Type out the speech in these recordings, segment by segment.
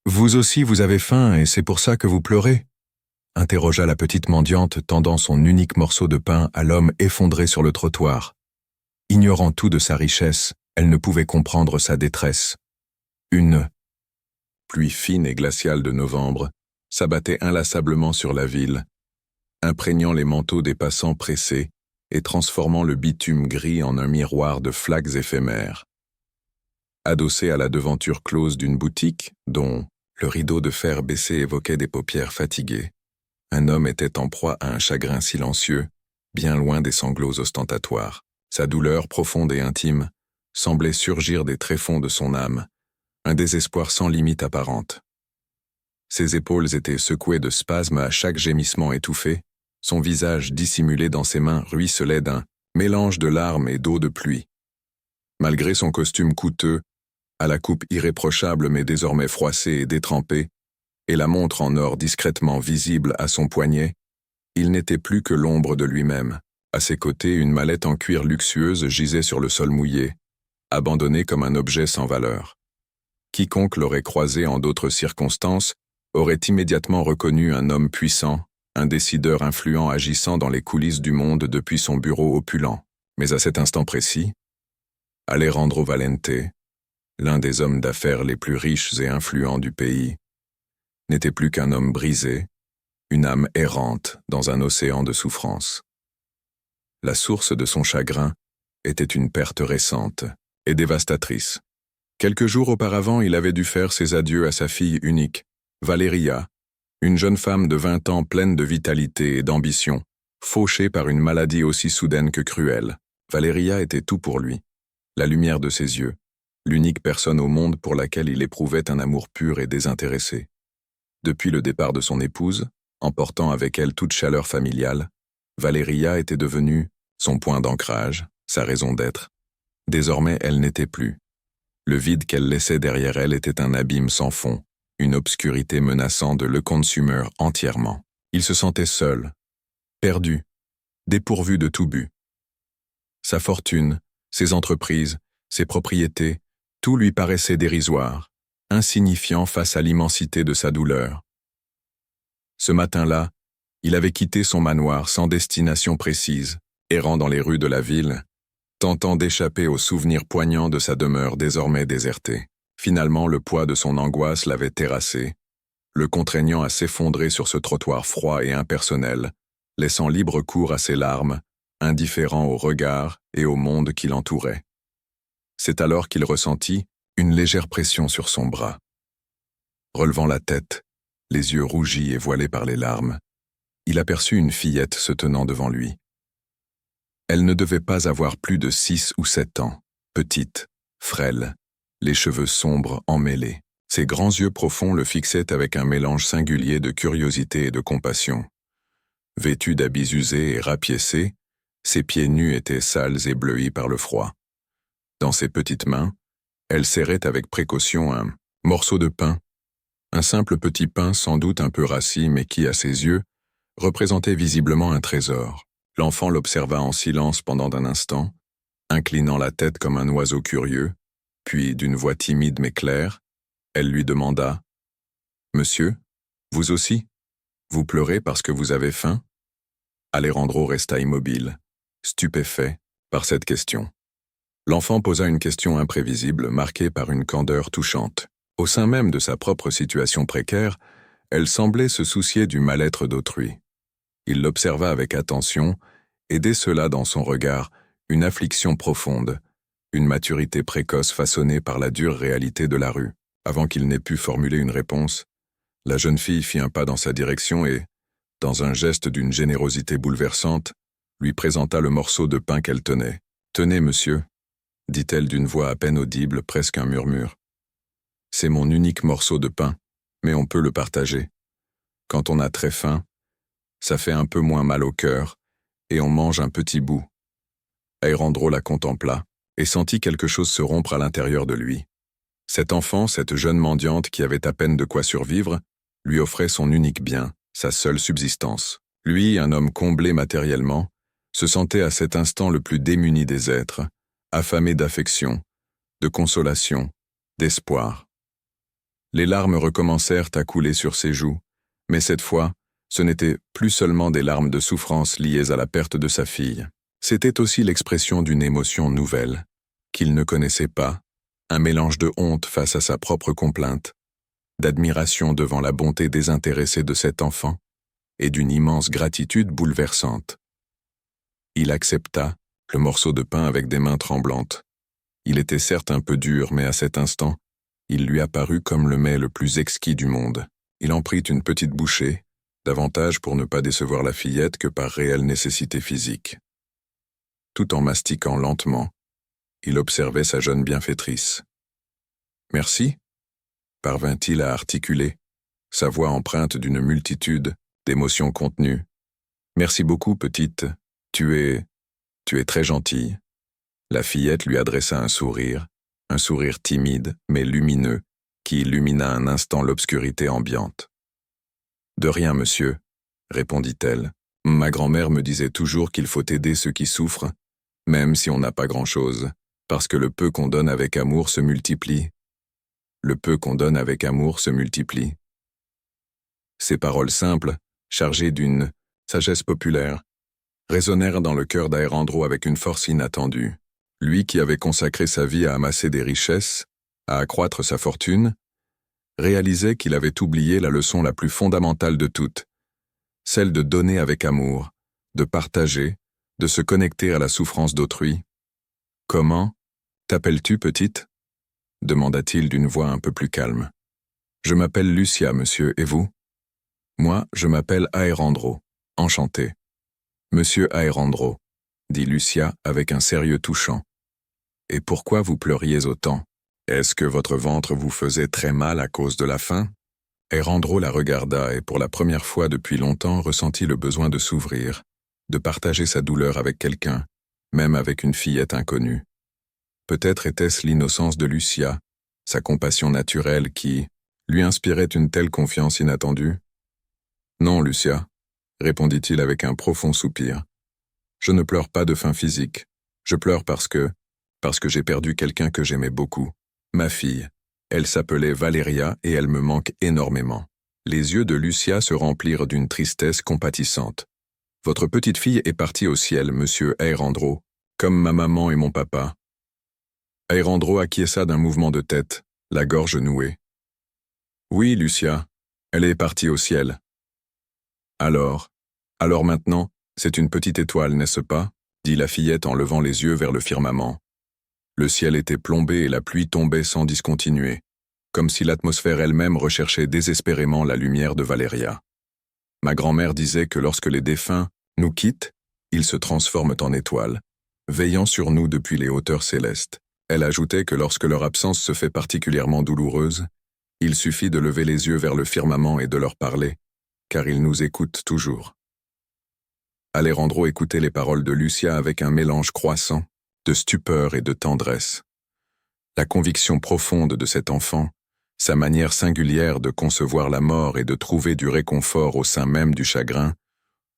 Vous aussi vous avez faim et c'est pour ça que vous pleurez interrogea la petite mendiante tendant son unique morceau de pain à l'homme effondré sur le trottoir. Ignorant tout de sa richesse, elle ne pouvait comprendre sa détresse. Une pluie fine et glaciale de novembre s'abattait inlassablement sur la ville, imprégnant les manteaux des passants pressés et transformant le bitume gris en un miroir de flaques éphémères. Adossé à la devanture close d'une boutique, dont le rideau de fer baissé évoquait des paupières fatiguées, un homme était en proie à un chagrin silencieux, bien loin des sanglots ostentatoires. Sa douleur profonde et intime semblait surgir des tréfonds de son âme, un désespoir sans limite apparente. Ses épaules étaient secouées de spasmes à chaque gémissement étouffé, son visage dissimulé dans ses mains ruisselait d'un mélange de larmes et d'eau de pluie. Malgré son costume coûteux, à la coupe irréprochable mais désormais froissée et détrempée, et la montre en or discrètement visible à son poignet, il n'était plus que l'ombre de lui-même. À ses côtés, une mallette en cuir luxueuse gisait sur le sol mouillé, abandonnée comme un objet sans valeur. Quiconque l'aurait croisé en d'autres circonstances aurait immédiatement reconnu un homme puissant, un décideur influent agissant dans les coulisses du monde depuis son bureau opulent. Mais à cet instant précis, Alejandro Valente, l'un des hommes d'affaires les plus riches et influents du pays, n'était plus qu'un homme brisé, une âme errante dans un océan de souffrance. La source de son chagrin était une perte récente et dévastatrice. Quelques jours auparavant, il avait dû faire ses adieux à sa fille unique, Valeria, une jeune femme de 20 ans pleine de vitalité et d'ambition, fauchée par une maladie aussi soudaine que cruelle. Valeria était tout pour lui, la lumière de ses yeux, l'unique personne au monde pour laquelle il éprouvait un amour pur et désintéressé. Depuis le départ de son épouse, emportant avec elle toute chaleur familiale, Valeria était devenue son point d'ancrage, sa raison d'être. Désormais, elle n'était plus. Le vide qu'elle laissait derrière elle était un abîme sans fond, une obscurité menaçant de le consumer entièrement. Il se sentait seul, perdu, dépourvu de tout but. Sa fortune, ses entreprises, ses propriétés, tout lui paraissait dérisoire, insignifiant face à l'immensité de sa douleur. Ce matin-là, il avait quitté son manoir sans destination précise, errant dans les rues de la ville, tentant d'échapper aux souvenirs poignants de sa demeure désormais désertée. Finalement, le poids de son angoisse l'avait terrassé, le contraignant à s'effondrer sur ce trottoir froid et impersonnel, laissant libre cours à ses larmes, indifférent aux regards et au monde qui l'entourait. C'est alors qu'il ressentit une légère pression sur son bras. Relevant la tête, les yeux rougis et voilés par les larmes, il aperçut une fillette se tenant devant lui. Elle ne devait pas avoir plus de 6 ou 7 ans, petite, frêle, les cheveux sombres emmêlés. Ses grands yeux profonds le fixaient avec un mélange singulier de curiosité et de compassion. Vêtue d'habits usés et rapiécés, ses pieds nus étaient sales et bleuis par le froid. Dans ses petites mains, elle serrait avec précaution un morceau de pain, un simple petit pain sans doute un peu rassis mais qui, à ses yeux, représentait visiblement un trésor. L'enfant l'observa en silence pendant un instant, inclinant la tête comme un oiseau curieux, puis d'une voix timide mais claire, elle lui demanda « Monsieur, vous aussi? Vous pleurez parce que vous avez faim ?» Alejandro resta immobile, stupéfait par cette question. L'enfant posa une question imprévisible, marquée par une candeur touchante. Au sein même de sa propre situation précaire, elle semblait se soucier du mal-être d'autrui. Il l'observa avec attention et décela dans son regard une affliction profonde, une maturité précoce façonnée par la dure réalité de la rue. Avant qu'il n'ait pu formuler une réponse, la jeune fille fit un pas dans sa direction et, dans un geste d'une générosité bouleversante, lui présenta le morceau de pain qu'elle tenait. « Tenez, monsieur », dit-elle d'une voix à peine audible, presque un murmure. « C'est mon unique morceau de pain, mais on peut le partager. Quand on a très faim, ça fait un peu moins mal au cœur, et on mange un petit bout. » Alejandro la contempla, et sentit quelque chose se rompre à l'intérieur de lui. Cet enfant, cette jeune mendiante qui avait à peine de quoi survivre, lui offrait son unique bien, sa seule subsistance. Lui, un homme comblé matériellement, se sentait à cet instant le plus démuni des êtres, affamé d'affection, de consolation, d'espoir. Les larmes recommencèrent à couler sur ses joues, mais cette fois, ce n'étaient plus seulement des larmes de souffrance liées à la perte de sa fille. C'était aussi l'expression d'une émotion nouvelle, qu'il ne connaissait pas, un mélange de honte face à sa propre complainte, d'admiration devant la bonté désintéressée de cet enfant, et d'une immense gratitude bouleversante. Il accepta le morceau de pain avec des mains tremblantes. Il était certes un peu dur, mais à cet instant, il lui apparut comme le mets le plus exquis du monde. Il en prit une petite bouchée, davantage pour ne pas décevoir la fillette que par réelle nécessité physique. Tout en mastiquant lentement, il observait sa jeune bienfaitrice. « Merci » parvint-il à articuler, sa voix empreinte d'une multitude d'émotions contenues. « Merci beaucoup, petite. Tu es très gentille. » La fillette lui adressa un sourire timide mais lumineux, qui illumina un instant l'obscurité ambiante. « De rien, monsieur, » répondit-elle. « Ma grand-mère me disait toujours qu'il faut aider ceux qui souffrent, même si on n'a pas grand-chose, parce que le peu qu'on donne avec amour se multiplie. Le peu qu'on donne avec amour se multiplie. » Ces paroles simples, chargées d'une sagesse populaire, résonnèrent dans le cœur d'Aérandro avec une force inattendue. Lui qui avait consacré sa vie à amasser des richesses, à accroître sa fortune, réalisait qu'il avait oublié la leçon la plus fondamentale de toutes, celle de donner avec amour, de partager, de se connecter à la souffrance d'autrui. « Comment t'appelles-tu, petite » demanda-t-il d'une voix un peu plus calme. « Je m'appelle Lucia, monsieur, et vous ?»« Moi, je m'appelle Aérandro, enchanté. »« Monsieur Aérandro, » dit Lucia avec un sérieux touchant. « Et pourquoi vous pleuriez autant? Est-ce que votre ventre vous faisait très mal à cause de la faim ?» Aérandro la regarda et pour la première fois depuis longtemps ressentit le besoin de s'ouvrir, de partager sa douleur avec quelqu'un, même avec une fillette inconnue. Peut-être était-ce l'innocence de Lucia, sa compassion naturelle qui lui inspirait une telle confiance inattendue. « Non, Lucia, » répondit-il avec un profond soupir. « Je ne pleure pas de faim physique. Je pleure parce que j'ai perdu quelqu'un que j'aimais beaucoup, ma fille. Elle s'appelait Valéria et elle me manque énormément. » Les yeux de Lucia se remplirent d'une tristesse compatissante. « Votre petite fille est partie au ciel, monsieur Aérandro, comme ma maman et mon papa. » Aérandro acquiesça d'un mouvement de tête, la gorge nouée. « Oui, Lucia, elle est partie au ciel. »« Alors maintenant, c'est une petite étoile, n'est-ce pas ?» dit la fillette en levant les yeux vers le firmament. Le ciel était plombé et la pluie tombait sans discontinuer, comme si l'atmosphère elle-même recherchait désespérément la lumière de Valéria. Ma grand-mère disait que lorsque les défunts nous quittent, ils se transforment en étoiles, veillant sur nous depuis les hauteurs célestes. Elle ajoutait que lorsque leur absence se fait particulièrement douloureuse, il suffit de lever les yeux vers le firmament et de leur parler, car ils nous écoutent toujours. Aérandro écoutait les paroles de Lucia avec un mélange croissant de stupeur et de tendresse. La conviction profonde de cet enfant, sa manière singulière de concevoir la mort et de trouver du réconfort au sein même du chagrin,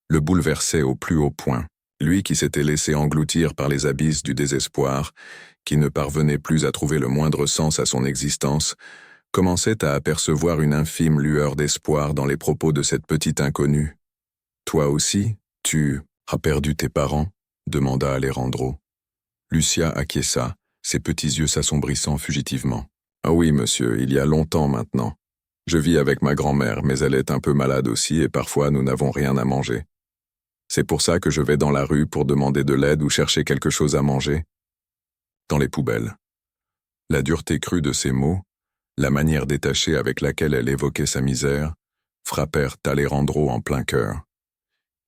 le bouleversait au plus haut point. Lui qui s'était laissé engloutir par les abysses du désespoir, qui ne parvenait plus à trouver le moindre sens à son existence, commençait à apercevoir une infime lueur d'espoir dans les propos de cette petite inconnue. « Toi aussi, tu as perdu tes parents ?» demanda Aérandro. Lucia acquiesça, ses petits yeux s'assombrissant fugitivement. « Ah oui, monsieur, il y a longtemps maintenant. Je vis avec ma grand-mère, mais elle est un peu malade aussi et parfois nous n'avons rien à manger. C'est pour ça que je vais dans la rue pour demander de l'aide ou chercher quelque chose à manger. Dans les poubelles. » La dureté crue de ces mots, la manière détachée avec laquelle elle évoquait sa misère, frappèrent Aérandro en plein cœur.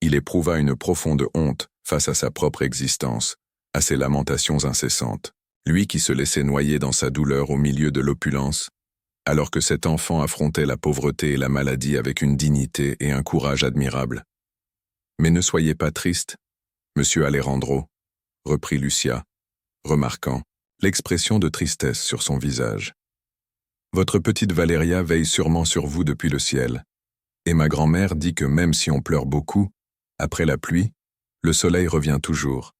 Il éprouva une profonde honte face à sa propre existence, à ses lamentations incessantes. Lui qui se laissait noyer dans sa douleur au milieu de l'opulence, alors que cet enfant affrontait la pauvreté et la maladie avec une dignité et un courage admirables. « Mais ne soyez pas triste, monsieur Aérandro, » reprit Lucia, remarquant l'expression de tristesse sur son visage. « Votre petite Valéria veille sûrement sur vous depuis le ciel, et ma grand-mère dit que même si on pleure beaucoup, après la pluie, le soleil revient toujours.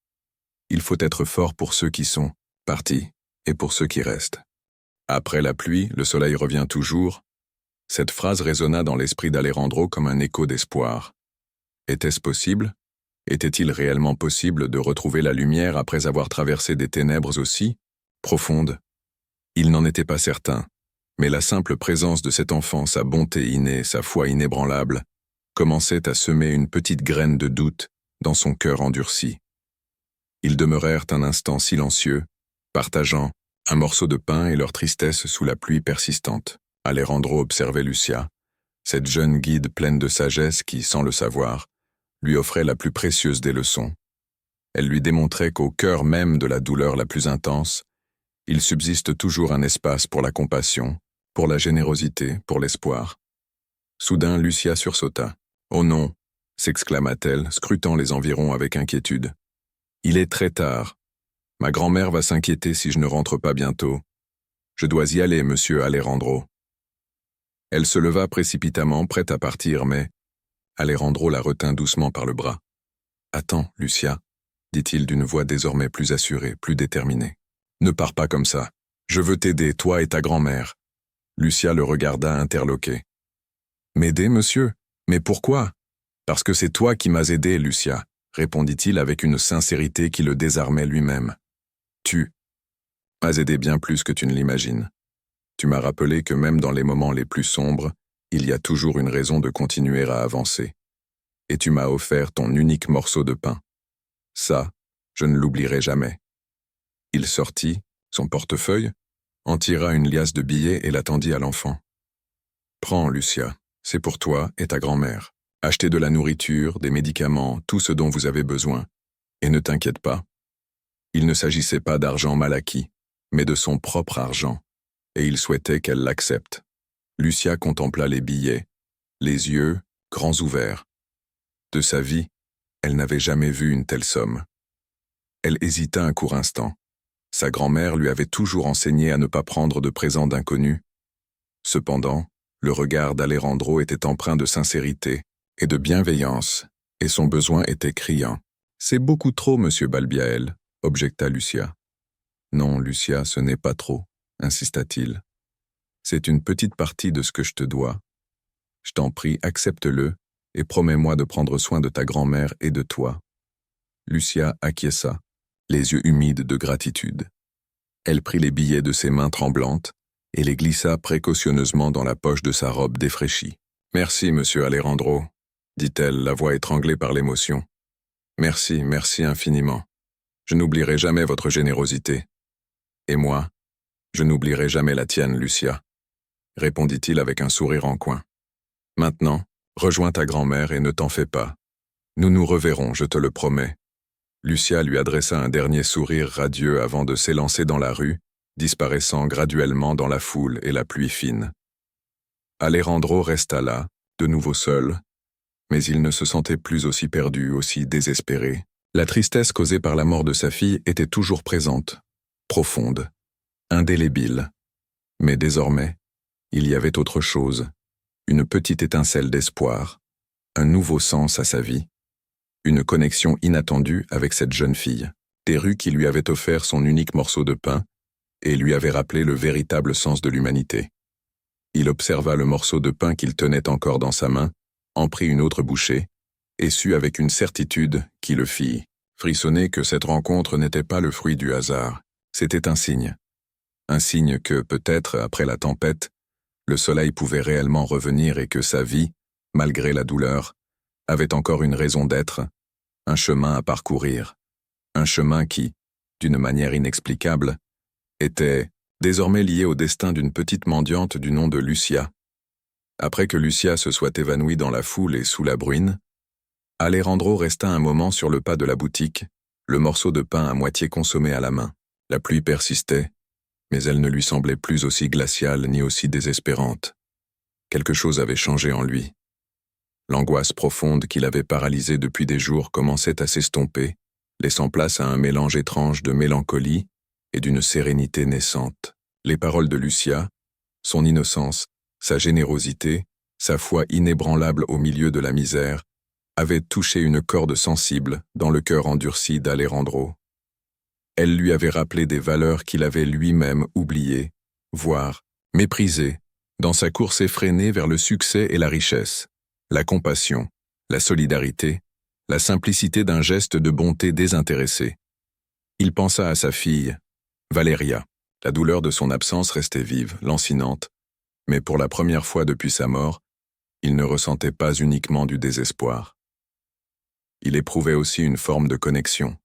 Il faut être fort pour ceux qui sont partis et pour ceux qui restent. » Après la pluie, le soleil revient toujours. Cette phrase résonna dans l'esprit d'Alejandro comme un écho d'espoir. Était-ce possible? Était-il réellement possible de retrouver la lumière après avoir traversé des ténèbres aussi profondes? Il n'en était pas certain, mais la simple présence de cet enfant, sa bonté innée, sa foi inébranlable, commençait à semer une petite graine de doute dans son cœur endurci. Ils demeurèrent un instant silencieux, partageant un morceau de pain et leur tristesse sous la pluie persistante. Alejandro observait Lucia, cette jeune guide pleine de sagesse qui, sans le savoir, lui offrait la plus précieuse des leçons. Elle lui démontrait qu'au cœur même de la douleur la plus intense, il subsiste toujours un espace pour la compassion, pour la générosité, pour l'espoir. Soudain, Lucia sursauta. « Oh non !» s'exclama-t-elle, scrutant les environs avec inquiétude. « Il est très tard. Ma grand-mère va s'inquiéter si je ne rentre pas bientôt. Je dois y aller, monsieur Alejandro. » Elle se leva précipitamment, prête à partir, mais Alejandro la retint doucement par le bras. « Attends, Lucia, » dit-il d'une voix désormais plus assurée, plus déterminée. « Ne pars pas comme ça. Je veux t'aider, toi et ta grand-mère. » Lucia le regarda interloquée. « M'aider, monsieur? Mais pourquoi? »« Parce que c'est toi qui m'as aidé, Lucia, » répondit-il avec une sincérité qui le désarmait lui-même. « Tu m'as aidé bien plus que tu ne l'imagines. Tu m'as rappelé que même dans les moments les plus sombres, il y a toujours une raison de continuer à avancer. Et tu m'as offert ton unique morceau de pain. Ça, je ne l'oublierai jamais. » Il sortit, son portefeuille, en tira une liasse de billets et la tendit à l'enfant. « Prends, Lucia, c'est pour toi et ta grand-mère. Achetez de la nourriture, des médicaments, tout ce dont vous avez besoin. Et ne t'inquiète pas. Il ne s'agissait pas d'argent mal acquis, mais de son propre argent, et il souhaitait qu'elle l'accepte. » Lucia contempla les billets, les yeux grands ouverts. De sa vie, elle n'avait jamais vu une telle somme. Elle hésita un court instant. Sa grand-mère lui avait toujours enseigné à ne pas prendre de présents d'inconnus. Cependant, le regard d'Alejandro était empreint de sincérité et de bienveillance, et son besoin était criant. « C'est beaucoup trop, monsieur Balbiael, » objecta Lucia. « Non, Lucia, ce n'est pas trop, » insista-t-il. « C'est une petite partie de ce que je te dois. Je t'en prie, accepte-le, et promets-moi de prendre soin de ta grand-mère et de toi. » Lucia acquiesça, les yeux humides de gratitude. Elle prit les billets de ses mains tremblantes et les glissa précautionneusement dans la poche de sa robe défraîchie. « Merci, monsieur Alejandro, » dit-elle, la voix étranglée par l'émotion. « Merci, merci infiniment. Je n'oublierai jamais votre générosité. Et moi, je n'oublierai jamais la tienne, Lucia, » répondit-il avec un sourire en coin. « Maintenant, rejoins ta grand-mère et ne t'en fais pas. Nous nous reverrons, je te le promets. » Lucia lui adressa un dernier sourire radieux avant de s'élancer dans la rue, disparaissant graduellement dans la foule et la pluie fine. Alejandro resta là, de nouveau seul, mais il ne se sentait plus aussi perdu, aussi désespéré. La tristesse causée par la mort de sa fille était toujours présente, profonde, indélébile. Mais désormais, il y avait autre chose, une petite étincelle d'espoir, un nouveau sens à sa vie, une connexion inattendue avec cette jeune fille. Teru qui lui avait offert son unique morceau de pain et lui avait rappelé le véritable sens de l'humanité. Il observa le morceau de pain qu'il tenait encore dans sa main, en prit une autre bouchée, et sut avec une certitude qui le fit frissonner que cette rencontre n'était pas le fruit du hasard. C'était un signe que, peut-être, après la tempête, le soleil pouvait réellement revenir et que sa vie, malgré la douleur, avait encore une raison d'être, un chemin à parcourir, un chemin qui, d'une manière inexplicable, était désormais lié au destin d'une petite mendiante du nom de Lucia. Après que Lucia se soit évanouie dans la foule et sous la bruine, Alejandro resta un moment sur le pas de la boutique, le morceau de pain à moitié consommé à la main. La pluie persistait, mais elle ne lui semblait plus aussi glaciale ni aussi désespérante. Quelque chose avait changé en lui. L'angoisse profonde qui l'avait paralysé depuis des jours commençait à s'estomper, laissant place à un mélange étrange de mélancolie et d'une sérénité naissante. Les paroles de Lucia, son innocence, sa générosité, sa foi inébranlable au milieu de la misère, avaient touché une corde sensible dans le cœur endurci d'Alejandro. Elle lui avait rappelé des valeurs qu'il avait lui-même oubliées voire méprisé, dans sa course effrénée vers le succès et la richesse, la compassion, la solidarité, la simplicité d'un geste de bonté désintéressé. Il pensa à sa fille, Valéria. La douleur de son absence restait vive, lancinante, mais pour la première fois depuis sa mort, il ne ressentait pas uniquement du désespoir. Il éprouvait aussi une forme de connexion.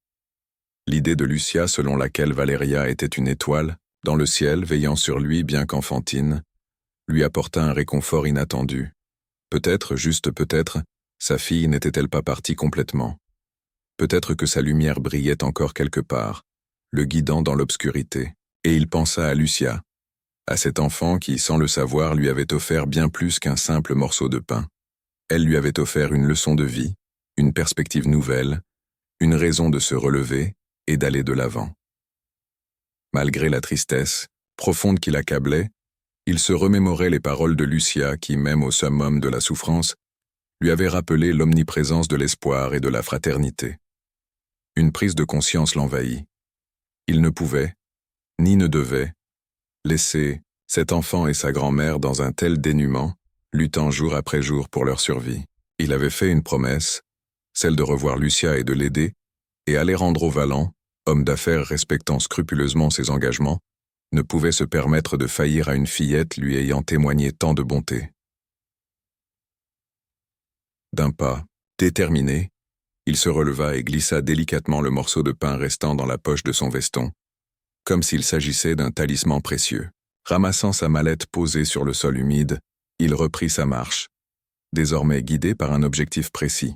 L'idée de Lucia selon laquelle Valéria était une étoile, dans le ciel veillant sur lui bien qu'enfantine, lui apporta un réconfort inattendu. Peut-être, juste peut-être, sa fille n'était-elle pas partie complètement. Peut-être que sa lumière brillait encore quelque part, le guidant dans l'obscurité, et il pensa à Lucia, à cet enfant qui, sans le savoir, lui avait offert bien plus qu'un simple morceau de pain. Elle lui avait offert une leçon de vie, une perspective nouvelle, une raison de se relever et d'aller de l'avant. Malgré la tristesse, profonde qui l'accablait, il se remémorait les paroles de Lucia qui, même au summum de la souffrance, lui avaient rappelé l'omniprésence de l'espoir et de la fraternité. Une prise de conscience l'envahit. Il ne pouvait, ni ne devait, laisser cet enfant et sa grand-mère dans un tel dénuement, luttant jour après jour pour leur survie. Il avait fait une promesse, celle de revoir Lucia et de l'aider, et Alejandro Vallant, homme d'affaires respectant scrupuleusement ses engagements, ne pouvait se permettre de faillir à une fillette lui ayant témoigné tant de bonté. D'un pas, déterminé, il se releva et glissa délicatement le morceau de pain restant dans la poche de son veston, comme s'il s'agissait d'un talisman précieux. Ramassant sa mallette posée sur le sol humide, il reprit sa marche, désormais guidé par un objectif précis.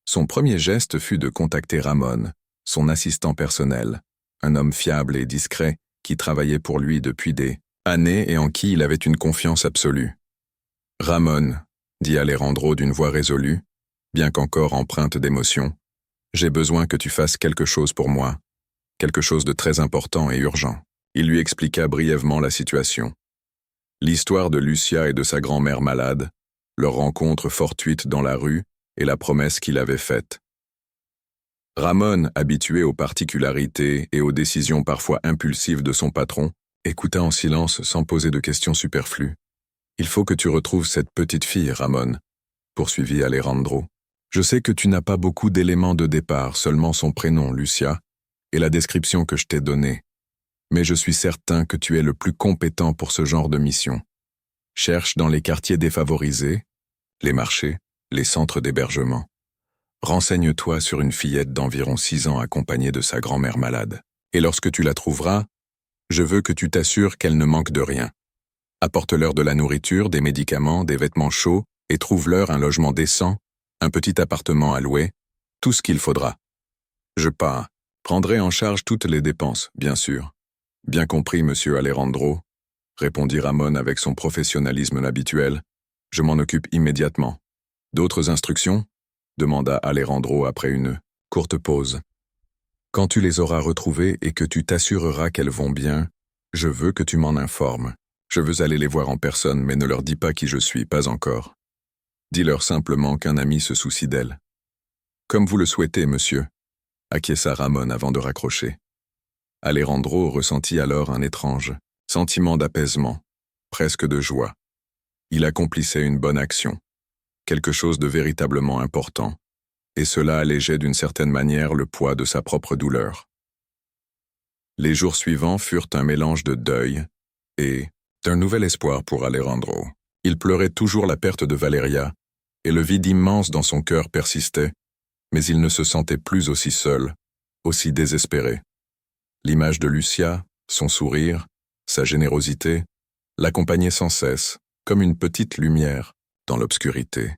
Son premier geste fut de contacter Ramon, son assistant personnel, un homme fiable et discret qui travaillait pour lui depuis des années et en qui il avait une confiance absolue. « Ramon », dit Alejandro d'une voix résolue, bien qu'encore empreinte d'émotion, « j'ai besoin que tu fasses quelque chose pour moi, quelque chose de très important et urgent. » Il lui expliqua brièvement la situation. L'histoire de Lucia et de sa grand-mère malade, leur rencontre fortuite dans la rue et la promesse qu'il avait faite. Ramon, habitué aux particularités et aux décisions parfois impulsives de son patron, écouta en silence sans poser de questions superflues. « Il faut que tu retrouves cette petite fille, Ramon, » poursuivit Alejandro. « Je sais que tu n'as pas beaucoup d'éléments de départ, seulement son prénom, Lucia, et la description que je t'ai donnée. Mais je suis certain que tu es le plus compétent pour ce genre de mission. Cherche dans les quartiers défavorisés, les marchés, les centres d'hébergement. Renseigne-toi sur une fillette d'environ 6 ans accompagnée de sa grand-mère malade. Et lorsque tu la trouveras, je veux que tu t'assures qu'elle ne manque de rien. Apporte-leur de la nourriture, des médicaments, des vêtements chauds et trouve-leur un logement décent, un petit appartement à louer, tout ce qu'il faudra. Je prendrai en charge toutes les dépenses, bien sûr. Bien compris, monsieur Alejandro, répondit Ramon avec son professionnalisme habituel. Je m'en occupe immédiatement. D'autres instructions? Demanda Alejandro après une courte pause. Quand tu les auras retrouvées et que tu t'assureras qu'elles vont bien, je veux que tu m'en informes. Je veux aller les voir en personne, mais ne leur dis pas qui je suis, pas encore. Dis-leur simplement qu'un ami se soucie d'elles. Comme vous le souhaitez, monsieur, acquiesça Ramon avant de raccrocher. Alejandro ressentit alors un étrange sentiment d'apaisement, presque de joie. Il accomplissait une bonne action, quelque chose de véritablement important, et cela allégeait d'une certaine manière le poids de sa propre douleur. Les jours suivants furent un mélange de deuil et d'un nouvel espoir pour Alejandro. Il pleurait toujours la perte de Valéria, et le vide immense dans son cœur persistait, mais il ne se sentait plus aussi seul, aussi désespéré. L'image de Lucia, son sourire, sa générosité, l'accompagnaient sans cesse, comme une petite lumière, dans l'obscurité.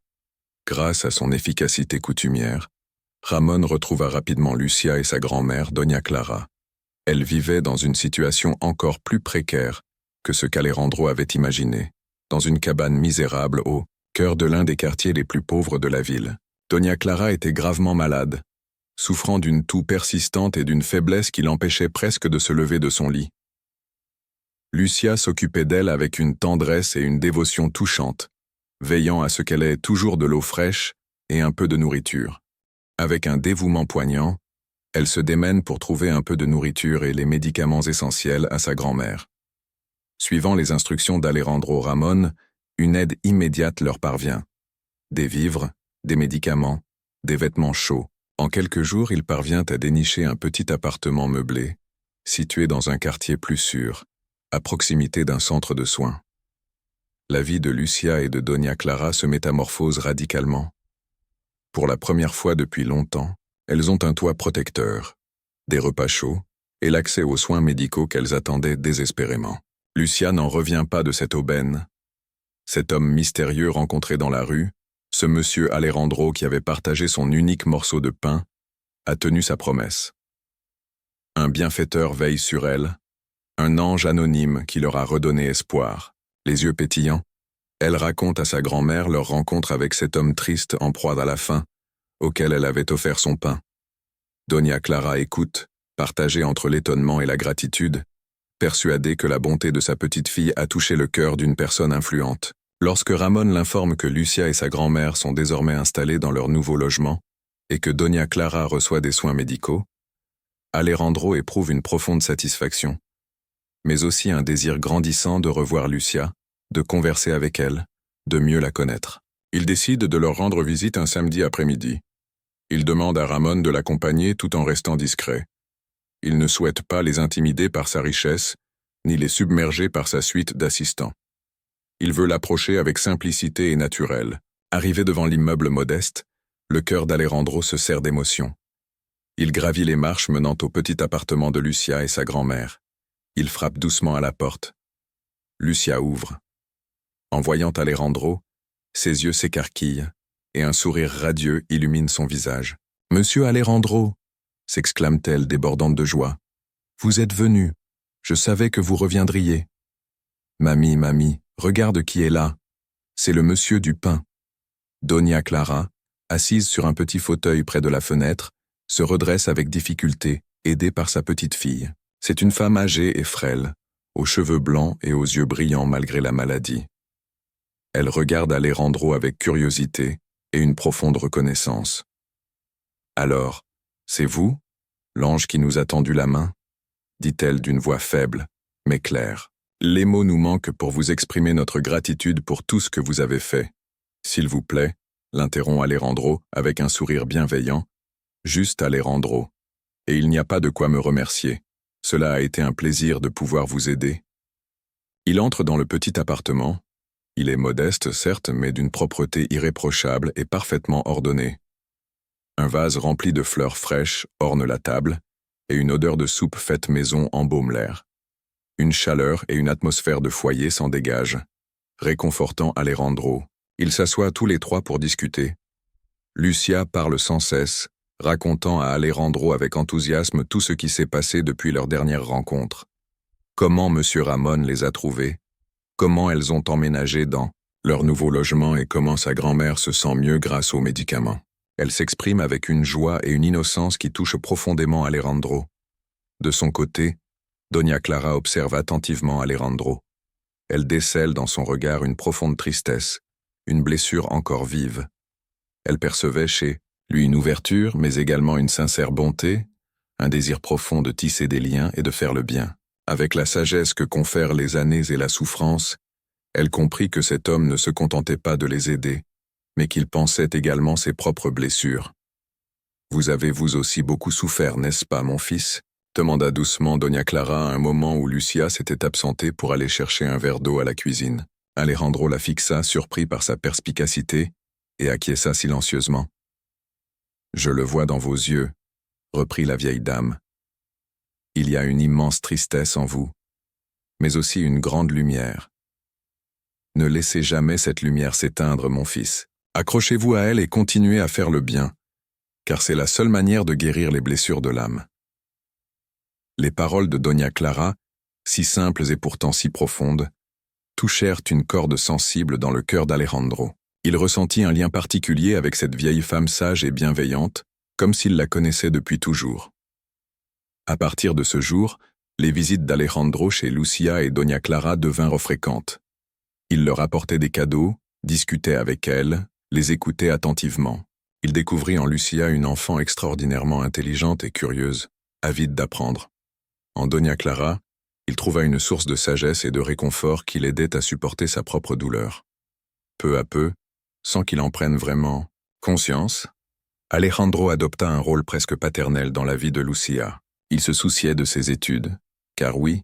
Grâce à son efficacité coutumière, Ramon retrouva rapidement Lucia et sa grand-mère, Doña Clara. Elle vivait dans une situation encore plus précaire que ce qu'Alejandro avait imaginé, dans une cabane misérable au cœur de l'un des quartiers les plus pauvres de la ville. Doña Clara était gravement malade, souffrant d'une toux persistante et d'une faiblesse qui l'empêchait presque de se lever de son lit. Lucia s'occupait d'elle avec une tendresse et une dévotion touchantes, veillant à ce qu'elle ait toujours de l'eau fraîche et un peu de nourriture. Avec un dévouement poignant, elle se démène pour trouver un peu de nourriture et les médicaments essentiels à sa grand-mère. Suivant les instructions d'Alejandro Ramón, une aide immédiate leur parvient. Des vivres, des médicaments, des vêtements chauds. En quelques jours, il parvient à dénicher un petit appartement meublé, situé dans un quartier plus sûr, à proximité d'un centre de soins. La vie de Lucia et de Doña Clara se métamorphose radicalement. Pour la première fois depuis longtemps, elles ont un toit protecteur, des repas chauds et l'accès aux soins médicaux qu'elles attendaient désespérément. Lucia n'en revient pas de cette aubaine. Cet homme mystérieux rencontré dans la rue, ce monsieur Alejandro qui avait partagé son unique morceau de pain, a tenu sa promesse. Un bienfaiteur veille sur elle, un ange anonyme qui leur a redonné espoir. Les yeux pétillants, elle raconte à sa grand-mère leur rencontre avec cet homme triste en proie à la faim, auquel elle avait offert son pain. Doña Clara écoute, partagée entre l'étonnement et la gratitude, persuadée que la bonté de sa petite fille a touché le cœur d'une personne influente. Lorsque Ramón l'informe que Lucia et sa grand-mère sont désormais installées dans leur nouveau logement et que Doña Clara reçoit des soins médicaux, Alejandro éprouve une profonde satisfaction, mais aussi un désir grandissant de revoir Lucia, de converser avec elle, de mieux la connaître. Il décide de leur rendre visite un samedi après-midi. Il demande à Ramón de l'accompagner tout en restant discret. Il ne souhaite pas les intimider par sa richesse, ni les submerger par sa suite d'assistants. Il veut l'approcher avec simplicité et naturel. Arrivé devant l'immeuble modeste, le cœur d'Alejandro se serre d'émotion. Il gravit les marches menant au petit appartement de Lucia et sa grand-mère. Il frappe doucement à la porte. Lucia ouvre. En voyant Alejandro, ses yeux s'écarquillent et un sourire radieux illumine son visage. « Monsieur Alejandro !» s'exclame-t-elle débordante de joie. « Vous êtes venu. Je savais que vous reviendriez. »« Mamie, regarde qui est là. C'est le monsieur du pain. » Doña Clara, assise sur un petit fauteuil près de la fenêtre, se redresse avec difficulté, aidée par sa petite fille. C'est une femme âgée et frêle, aux cheveux blancs et aux yeux brillants malgré la maladie. Elle regarde Alejandro avec curiosité et une profonde reconnaissance. « Alors, c'est vous, l'ange qui nous a tendu la main ?» dit-elle d'une voix faible, mais claire. « Les mots nous manquent pour vous exprimer notre gratitude pour tout ce que vous avez fait. S'il vous plaît, » l'interrompt Alejandro avec un sourire bienveillant, « juste Alejandro. Et il n'y a pas de quoi me remercier. Cela a été un plaisir de pouvoir vous aider. » Il entre dans le petit appartement. Il est modeste, certes, mais d'une propreté irréprochable et parfaitement ordonnée. Un vase rempli de fleurs fraîches orne la table, et une odeur de soupe faite maison embaume l'air. Une chaleur et une atmosphère de foyer s'en dégagent, réconfortant Alejandro. Ils s'assoient tous les trois pour discuter. Lucia parle sans cesse, racontant à Alejandro avec enthousiasme tout ce qui s'est passé depuis leur dernière rencontre. Comment M. Ramón les a trouvés, comment elles ont emménagé dans leur nouveau logement et comment sa grand-mère se sent mieux grâce aux médicaments. Elle s'exprime avec une joie et une innocence qui touchent profondément Alejandro. De son côté, Doña Clara observe attentivement Alejandro. Elle décèle dans son regard une profonde tristesse, une blessure encore vive. Elle percevait chez lui une ouverture, mais également une sincère bonté, un désir profond de tisser des liens et de faire le bien. Avec la sagesse que confèrent les années et la souffrance, elle comprit que cet homme ne se contentait pas de les aider, mais qu'il pensait également ses propres blessures. « Vous avez vous aussi beaucoup souffert, n'est-ce pas, mon fils ?» demanda doucement Doña Clara à un moment où Lucia s'était absentée pour aller chercher un verre d'eau à la cuisine. Alejandro la fixa, surpris par sa perspicacité, et acquiesça silencieusement. « Je le vois dans vos yeux, » reprit la vieille dame. « Il y a une immense tristesse en vous, mais aussi une grande lumière. Ne laissez jamais cette lumière s'éteindre, mon fils. Accrochez-vous à elle et continuez à faire le bien, car c'est la seule manière de guérir les blessures de l'âme. » Les paroles de Doña Clara, si simples et pourtant si profondes, touchèrent une corde sensible dans le cœur d'Alejandro. Il ressentit un lien particulier avec cette vieille femme sage et bienveillante, comme s'il la connaissait depuis toujours. À partir de ce jour, les visites d'Alejandro chez Lucia et Doña Clara devinrent fréquentes. Il leur apportait des cadeaux, discutait avec elles, les écoutait attentivement. Il découvrit en Lucia une enfant extraordinairement intelligente et curieuse, avide d'apprendre. En Doña Clara, Il trouva une source de sagesse et de réconfort qui l'aidait à supporter sa propre douleur. Peu à peu, sans qu'il en prenne vraiment conscience, Alejandro adopta un rôle presque paternel dans la vie de Lucia. Il se souciait de ses études, car oui,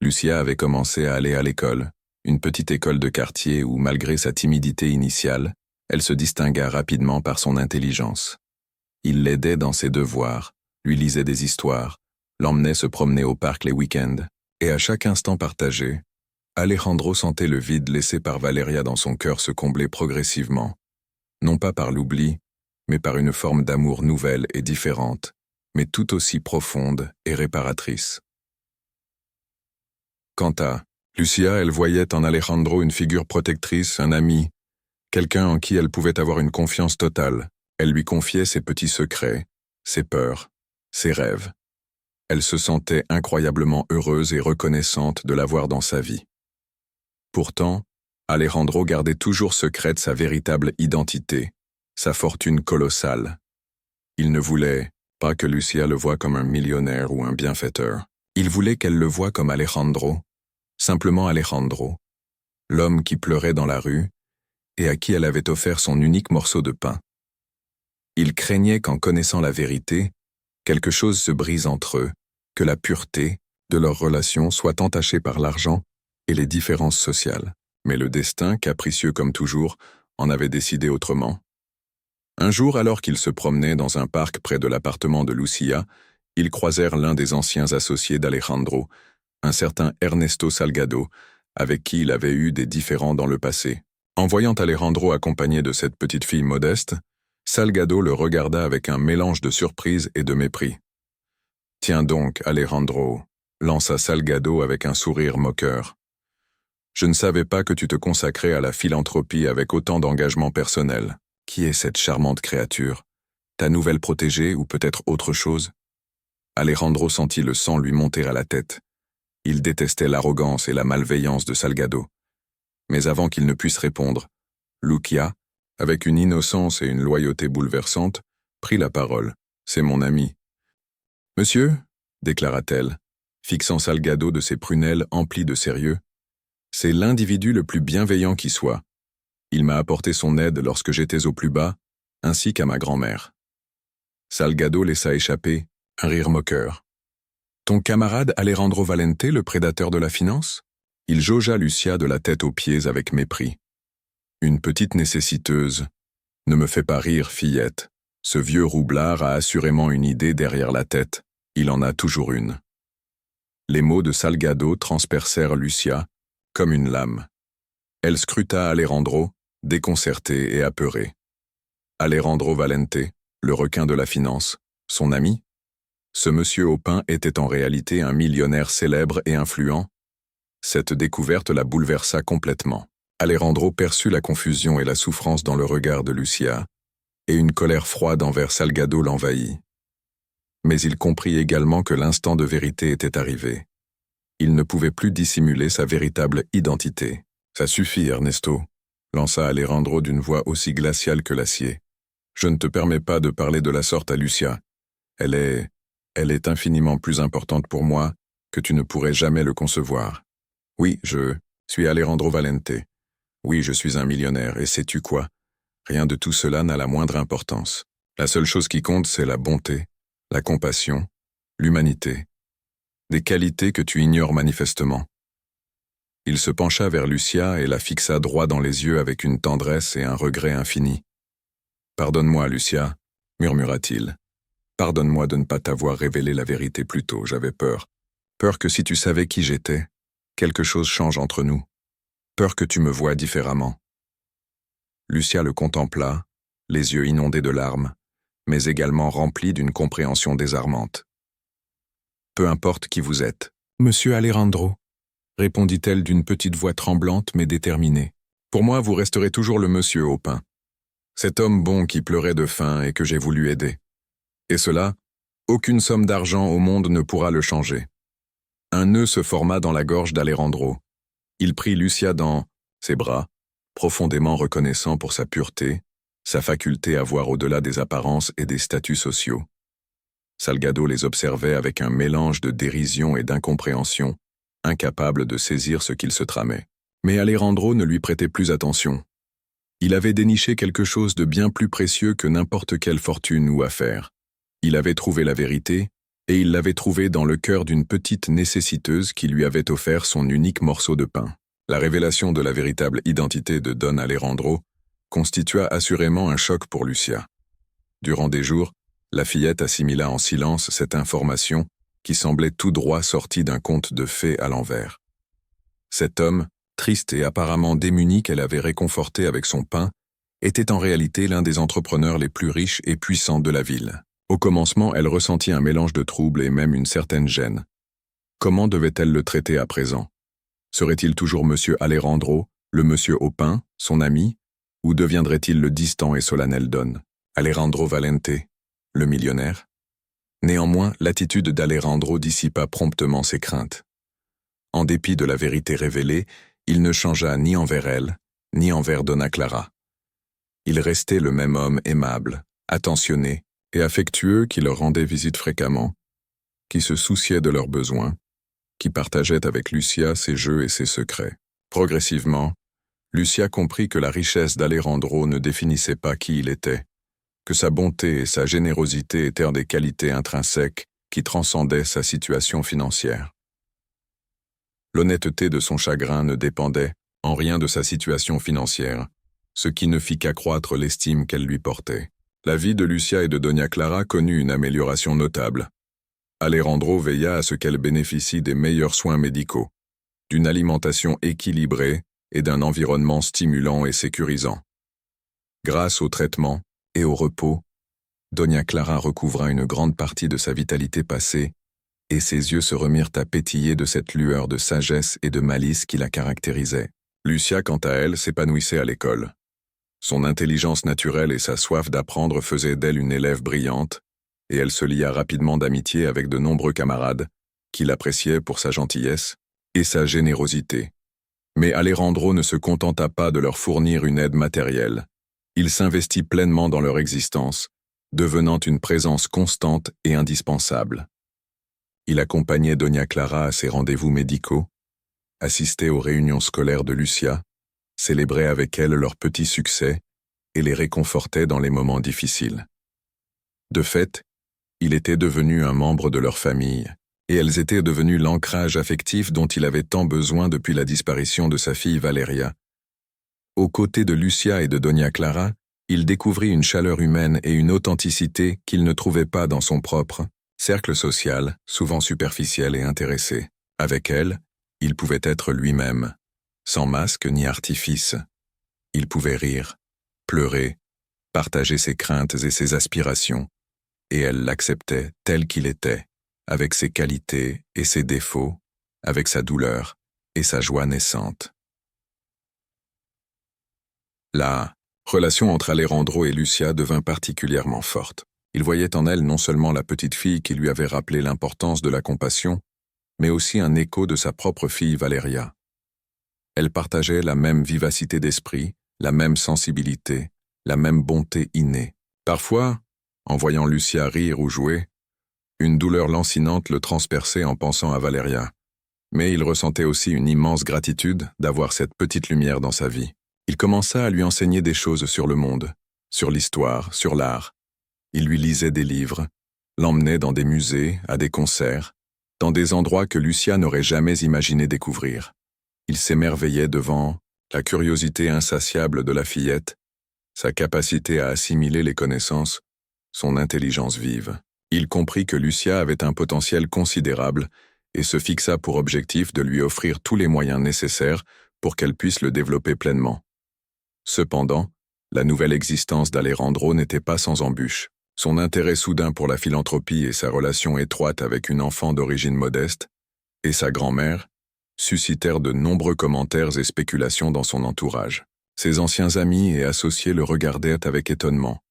Lucia avait commencé à aller à l'école, une petite école de quartier où, malgré sa timidité initiale, elle se distingua rapidement par son intelligence. Il l'aidait dans ses devoirs, lui lisait des histoires, l'emmenait se promener au parc les week-ends, et à chaque instant partagé, Alejandro sentait le vide laissé par Valeria dans son cœur se combler progressivement, non pas par l'oubli, mais par une forme d'amour nouvelle et différente, mais tout aussi profonde et réparatrice. Quant à Lucia, elle voyait en Alejandro une figure protectrice, un ami, quelqu'un en qui elle pouvait avoir une confiance totale. Elle lui confiait ses petits secrets, ses peurs, ses rêves. Elle se sentait incroyablement heureuse et reconnaissante de l'avoir dans sa vie. Pourtant, Alejandro gardait toujours secrète sa véritable identité, sa fortune colossale. Il ne voulait pas que Lucia le voie comme un millionnaire ou un bienfaiteur. Il voulait qu'elle le voie comme Alejandro, simplement Alejandro, l'homme qui pleurait dans la rue et à qui elle avait offert son unique morceau de pain. Il craignait qu'en connaissant la vérité, quelque chose se brise entre eux, que la pureté de leur relation soit entachée par l'argent et les différences sociales. Mais le destin, capricieux comme toujours, en avait décidé autrement. Un jour, alors qu'ils se promenaient dans un parc près de l'appartement de Lucia, ils croisèrent l'un des anciens associés d'Alejandro, un certain Ernesto Salgado, avec qui il avait eu des différends dans le passé. En voyant Alejandro accompagné de cette petite fille modeste, Salgado le regarda avec un mélange de surprise et de mépris. « Tiens donc, Alejandro », lança Salgado avec un sourire moqueur. « Je ne savais pas que tu te consacrais à la philanthropie avec autant d'engagement personnel. Qui est cette charmante créature? Ta nouvelle protégée ou peut-être autre chose ?» Alejandro sentit le sang lui monter à la tête. Il détestait l'arrogance et la malveillance de Salgado. Mais avant qu'il ne puisse répondre, Lucia, avec une innocence et une loyauté bouleversantes, prit la parole. « C'est mon ami. »« Monsieur, » déclara-t-elle, fixant Salgado de ses prunelles emplies de sérieux, « c'est l'individu le plus bienveillant qui soit. Il m'a apporté son aide lorsque j'étais au plus bas, ainsi qu'à ma grand-mère. » Salgado laissa échapper un rire moqueur. « Ton camarade Alejandro Valente, le prédateur de la finance ?» Il jaugea Lucia de la tête aux pieds avec mépris. « Une petite nécessiteuse. Ne me fais pas rire, fillette. Ce vieux roublard a assurément une idée derrière la tête. Il en a toujours une. » Les mots de Salgado transpercèrent Lucia comme une lame. Elle scruta Alejandro, déconcertée et apeurée. Alejandro Valente, le requin de la finance, son ami? Ce monsieur au pain était en réalité un millionnaire célèbre et influent? Cette découverte la bouleversa complètement. Alejandro perçut la confusion et la souffrance dans le regard de Lucia, et une colère froide envers Salgado l'envahit. Mais il comprit également que l'instant de vérité était arrivé. Il ne pouvait plus dissimuler sa véritable identité. « Ça suffit, Ernesto », lança Alejandro d'une voix aussi glaciale que l'acier. « Je ne te permets pas de parler de la sorte à Lucia. Elle est infiniment plus importante pour moi que tu ne pourrais jamais le concevoir. Oui, je suis Alejandro Valente. Oui, je suis un millionnaire, et sais-tu quoi? Rien de tout cela n'a la moindre importance. La seule chose qui compte, c'est la bonté, la compassion, l'humanité. Des qualités que tu ignores manifestement. » Il se pencha vers Lucia et la fixa droit dans les yeux avec une tendresse et un regret infini. « Pardonne-moi, Lucia, » murmura-t-il. « Pardonne-moi de ne pas t'avoir révélé la vérité plus tôt, j'avais peur. Peur que si tu savais qui j'étais, quelque chose change entre nous. Peur que tu me voies différemment. » Lucia le contempla, les yeux inondés de larmes, mais également remplis d'une compréhension désarmante. « Peu importe qui vous êtes, monsieur Alejandro, » répondit-elle d'une petite voix tremblante mais déterminée. « Pour moi, vous resterez toujours le monsieur au pain. Cet homme bon qui pleurait de faim et que j'ai voulu aider. Et cela, aucune somme d'argent au monde ne pourra le changer. » Un nœud se forma dans la gorge d'Alejandro. Il prit Lucia dans ses bras, profondément reconnaissant pour sa pureté, sa faculté à voir au-delà des apparences et des statuts sociaux. Salgado les observait avec un mélange de dérision et d'incompréhension, incapable de saisir ce qu'il se tramait. Mais Alejandro ne lui prêtait plus attention. Il avait déniché quelque chose de bien plus précieux que n'importe quelle fortune ou affaire. Il avait trouvé la vérité, et il l'avait trouvée dans le cœur d'une petite nécessiteuse qui lui avait offert son unique morceau de pain. La révélation de la véritable identité de Don Alejandro constitua assurément un choc pour Lucia. Durant des jours, la fillette assimila en silence cette information qui semblait tout droit sortie d'un conte de fées à l'envers. Cet homme, triste et apparemment démuni qu'elle avait réconforté avec son pain, était en réalité l'un des entrepreneurs les plus riches et puissants de la ville. Au commencement, elle ressentit un mélange de trouble et même une certaine gêne. Comment devait-elle le traiter à présent? Serait-il toujours Monsieur Alejandro, le monsieur au pain, son ami, ou deviendrait-il le distant et solennel Don Alejandro Valente, le millionnaire? Néanmoins, l'attitude d'Alejandro dissipa promptement ses craintes. En dépit de la vérité révélée, il ne changea ni envers elle, ni envers Donna Clara. Il restait le même homme aimable, attentionné et affectueux qui leur rendait visite fréquemment, qui se souciait de leurs besoins, qui partageait avec Lucia ses jeux et ses secrets. Progressivement, Lucia comprit que la richesse d'Alejandro ne définissait pas qui il était, que sa bonté et sa générosité étaient des qualités intrinsèques qui transcendaient sa situation financière. L'honnêteté de son chagrin ne dépendait en rien de sa situation financière, ce qui ne fit qu'accroître l'estime qu'elle lui portait. La vie de Lucia et de Doña Clara connut une amélioration notable. Alejandro veilla à ce qu'elle bénéficie des meilleurs soins médicaux, d'une alimentation équilibrée et d'un environnement stimulant et sécurisant. Grâce au traitement et au repos, Doña Clara recouvra une grande partie de sa vitalité passée, et ses yeux se remirent à pétiller de cette lueur de sagesse et de malice qui la caractérisait. Lucia, quant à elle, s'épanouissait à l'école. Son intelligence naturelle et sa soif d'apprendre faisaient d'elle une élève brillante, et elle se lia rapidement d'amitié avec de nombreux camarades, qui l'appréciaient pour sa gentillesse et sa générosité. Mais Alejandro ne se contenta pas de leur fournir une aide matérielle. Il s'investit pleinement dans leur existence, devenant une présence constante et indispensable. Il accompagnait Doña Clara à ses rendez-vous médicaux, assistait aux réunions scolaires de Lucia, célébrait avec elle leurs petits succès et les réconfortait dans les moments difficiles. De fait, il était devenu un membre de leur famille, et elles étaient devenues l'ancrage affectif dont il avait tant besoin depuis la disparition de sa fille Valeria. Aux côtés de Lucia et de Doña Clara, il découvrit une chaleur humaine et une authenticité qu'il ne trouvait pas dans son propre cercle social, souvent superficiel et intéressé. Avec elle, il pouvait être lui-même, sans masque ni artifice. Il pouvait rire, pleurer, partager ses craintes et ses aspirations, et elle l'acceptait tel qu'il était, avec ses qualités et ses défauts, avec sa douleur et sa joie naissante. La relation entre Alejandro et Lucia devint particulièrement forte. Il voyait en elle non seulement la petite fille qui lui avait rappelé l'importance de la compassion, mais aussi un écho de sa propre fille Valeria. Elle partageait la même vivacité d'esprit, la même sensibilité, la même bonté innée. Parfois, en voyant Lucia rire ou jouer, une douleur lancinante le transperçait en pensant à Valeria. Mais il ressentait aussi une immense gratitude d'avoir cette petite lumière dans sa vie. Il commença à lui enseigner des choses sur le monde, sur l'histoire, sur l'art. Il lui lisait des livres, l'emmenait dans des musées, à des concerts, dans des endroits que Lucia n'aurait jamais imaginé découvrir. Il s'émerveillait devant la curiosité insatiable de la fillette, sa capacité à assimiler les connaissances, son intelligence vive. Il comprit que Lucia avait un potentiel considérable et se fixa pour objectif de lui offrir tous les moyens nécessaires pour qu'elle puisse le développer pleinement. Cependant, la nouvelle existence d'Alejandro n'était pas sans embûches. Son intérêt soudain pour la philanthropie et sa relation étroite avec une enfant d'origine modeste, et sa grand-mère, suscitèrent de nombreux commentaires et spéculations dans son entourage. Ses anciens amis et associés le regardaient avec étonnement,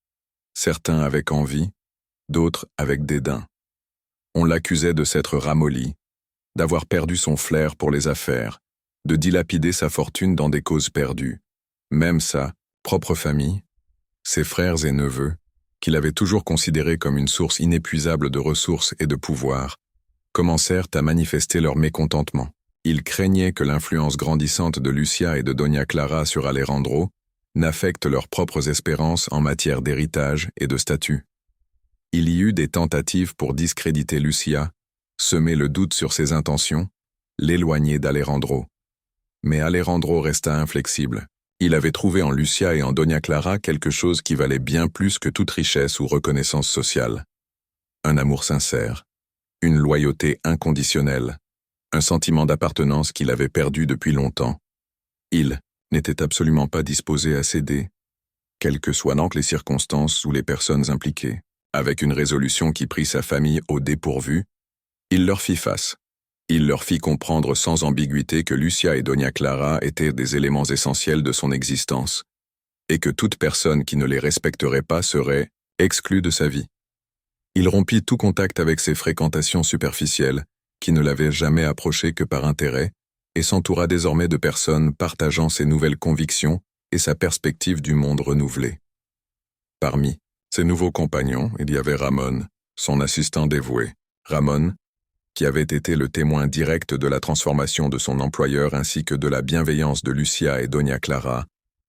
certains avec envie, d'autres avec dédain. On l'accusait de s'être ramolli, d'avoir perdu son flair pour les affaires, de dilapider sa fortune dans des causes perdues. Même sa propre famille, ses frères et neveux, qu'il avait toujours considérés comme une source inépuisable de ressources et de pouvoir, commencèrent à manifester leur mécontentement. Il craignait que l'influence grandissante de Lucia et de Doña Clara sur Alejandro n'affecte leurs propres espérances en matière d'héritage et de statut. Il y eut des tentatives pour discréditer Lucia, semer le doute sur ses intentions, l'éloigner d'Alejandro. Mais Alejandro resta inflexible. Il avait trouvé en Lucia et en Doña Clara quelque chose qui valait bien plus que toute richesse ou reconnaissance sociale. Un amour sincère, une loyauté inconditionnelle, un sentiment d'appartenance qu'il avait perdu depuis longtemps. Il n'était absolument pas disposé à céder, quelles que soient donc les circonstances ou les personnes impliquées. Avec une résolution qui prit sa famille au dépourvu, il leur fit face. Il leur fit comprendre sans ambiguïté que Lucia et Doña Clara étaient des éléments essentiels de son existence, et que toute personne qui ne les respecterait pas serait exclue de sa vie. Il rompit tout contact avec ses fréquentations superficielles, qui ne l'avaient jamais approché que par intérêt, et s'entoura désormais de personnes partageant ses nouvelles convictions et sa perspective du monde renouvelé. Parmi ses nouveaux compagnons, il y avait Ramón, son assistant dévoué. Ramón, qui avait été le témoin direct de la transformation de son employeur ainsi que de la bienveillance de Lucia et Doña Clara,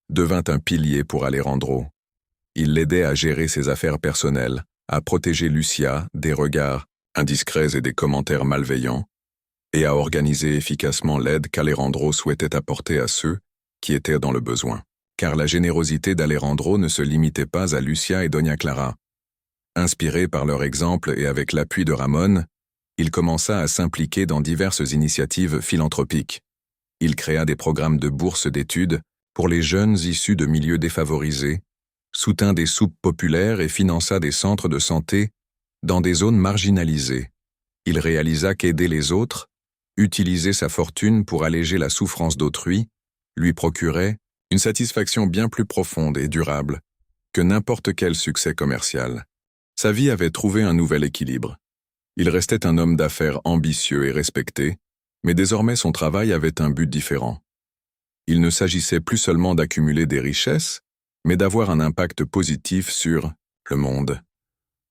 devint un pilier pour Alejandro. Il l'aidait à gérer ses affaires personnelles, à protéger Lucia des regards indiscrets et des commentaires malveillants, et à organiser efficacement l'aide qu'Alejandro souhaitait apporter à ceux qui étaient dans le besoin. Car la générosité d'Alejandro ne se limitait pas à Lucia et Doña Clara. Inspiré par leur exemple et avec l'appui de Ramón, il commença à s'impliquer dans diverses initiatives philanthropiques. Il créa des programmes de bourses d'études pour les jeunes issus de milieux défavorisés, soutint des soupes populaires et finança des centres de santé dans des zones marginalisées. Il réalisa qu'aider les autres, utiliser sa fortune pour alléger la souffrance d'autrui, lui procurait une satisfaction bien plus profonde et durable que n'importe quel succès commercial. Sa vie avait trouvé un nouvel équilibre. Il restait un homme d'affaires ambitieux et respecté, mais désormais son travail avait un but différent. Il ne s'agissait plus seulement d'accumuler des richesses, mais d'avoir un impact positif sur le monde,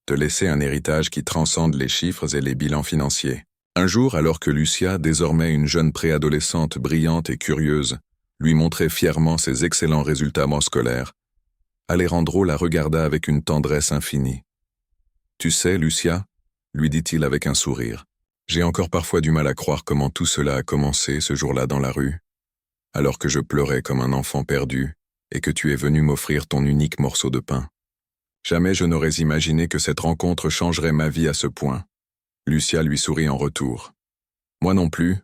de laisser un héritage qui transcende les chiffres et les bilans financiers. Un jour, alors que Lucia, désormais une jeune préadolescente brillante et curieuse, lui montrait fièrement ses excellents résultats scolaires, Alejandro la regarda avec une tendresse infinie. « Tu sais, Lucia, » lui dit-il avec un sourire, « j'ai encore parfois du mal à croire comment tout cela a commencé ce jour-là dans la rue, alors que je pleurais comme un enfant perdu et que tu es venu m'offrir ton unique morceau de pain. Jamais je n'aurais imaginé que cette rencontre changerait ma vie à ce point. » Lucia lui sourit en retour. « Moi non plus,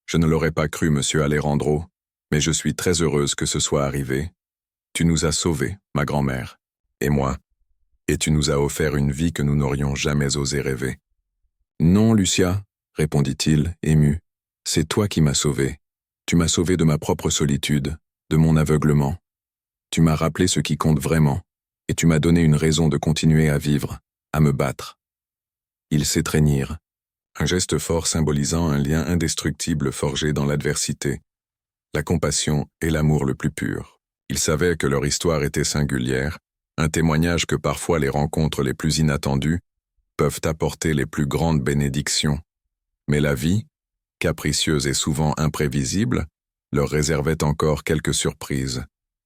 je ne l'aurais pas cru, monsieur Alejandro, mais je suis très heureuse que ce soit arrivé. Tu nous as sauvés, ma grand-mère, et moi, et tu nous as offert une vie que nous n'aurions jamais osé rêver. »« Non, Lucia, » répondit-il, ému, « c'est toi qui m'as sauvé. Tu m'as sauvé de ma propre solitude, de mon aveuglement. Tu m'as rappelé ce qui compte vraiment, et tu m'as donné une raison de continuer à vivre, à me battre. » Ils s'étreignirent, un geste fort symbolisant un lien indestructible forgé dans l'adversité, la compassion et l'amour le plus pur. Ils savaient que leur histoire était singulière, un témoignage que parfois les rencontres les plus inattendues peuvent apporter les plus grandes bénédictions. Mais la vie, capricieuse et souvent imprévisible, leur réservait encore quelques surprises,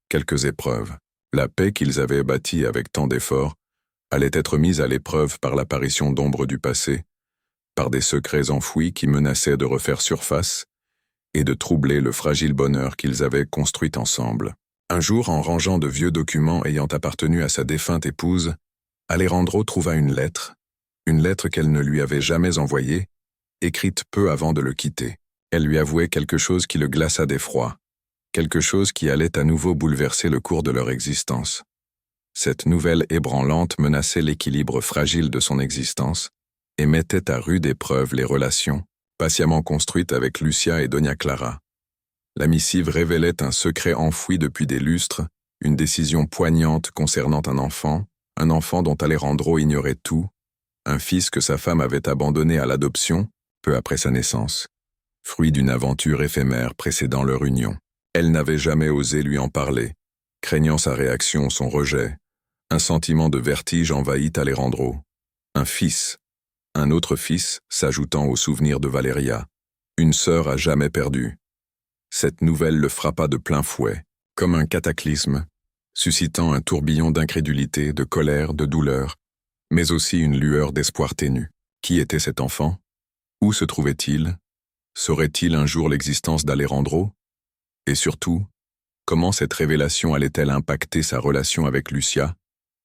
quelques épreuves. La paix qu'ils avaient bâtie avec tant d'efforts allait être mise à l'épreuve par l'apparition d'ombres du passé, par des secrets enfouis qui menaçaient de refaire surface et de troubler le fragile bonheur qu'ils avaient construit ensemble. Un jour, en rangeant de vieux documents ayant appartenu à sa défunte épouse, Alejandro trouva une lettre qu'elle ne lui avait jamais envoyée, écrite peu avant de le quitter. Elle lui avouait quelque chose qui le glaça d'effroi, quelque chose qui allait à nouveau bouleverser le cours de leur existence. Cette nouvelle ébranlante menaçait l'équilibre fragile de son existence et mettait à rude épreuve les relations, patiemment construites avec Lucia et Doña Clara. La missive révélait un secret enfoui depuis des lustres, une décision poignante concernant un enfant dont Alejandro ignorait tout, un fils que sa femme avait abandonné à l'adoption, peu après sa naissance, fruit d'une aventure éphémère précédant leur union. Elle n'avait jamais osé lui en parler, craignant sa réaction, son rejet. Un sentiment de vertige envahit Alejandro. Un autre fils, s'ajoutant au souvenir de Valeria, Une sœur à jamais perdue. Cette nouvelle le frappa de plein fouet, comme un cataclysme, suscitant un tourbillon d'incrédulité, de colère, de douleur, mais aussi une lueur d'espoir ténu. Qui était cet enfant? Où se trouvait-il? Saurait-il un jour l'existence d'Alejandro? Et surtout, comment cette révélation allait-elle impacter sa relation avec Lucia,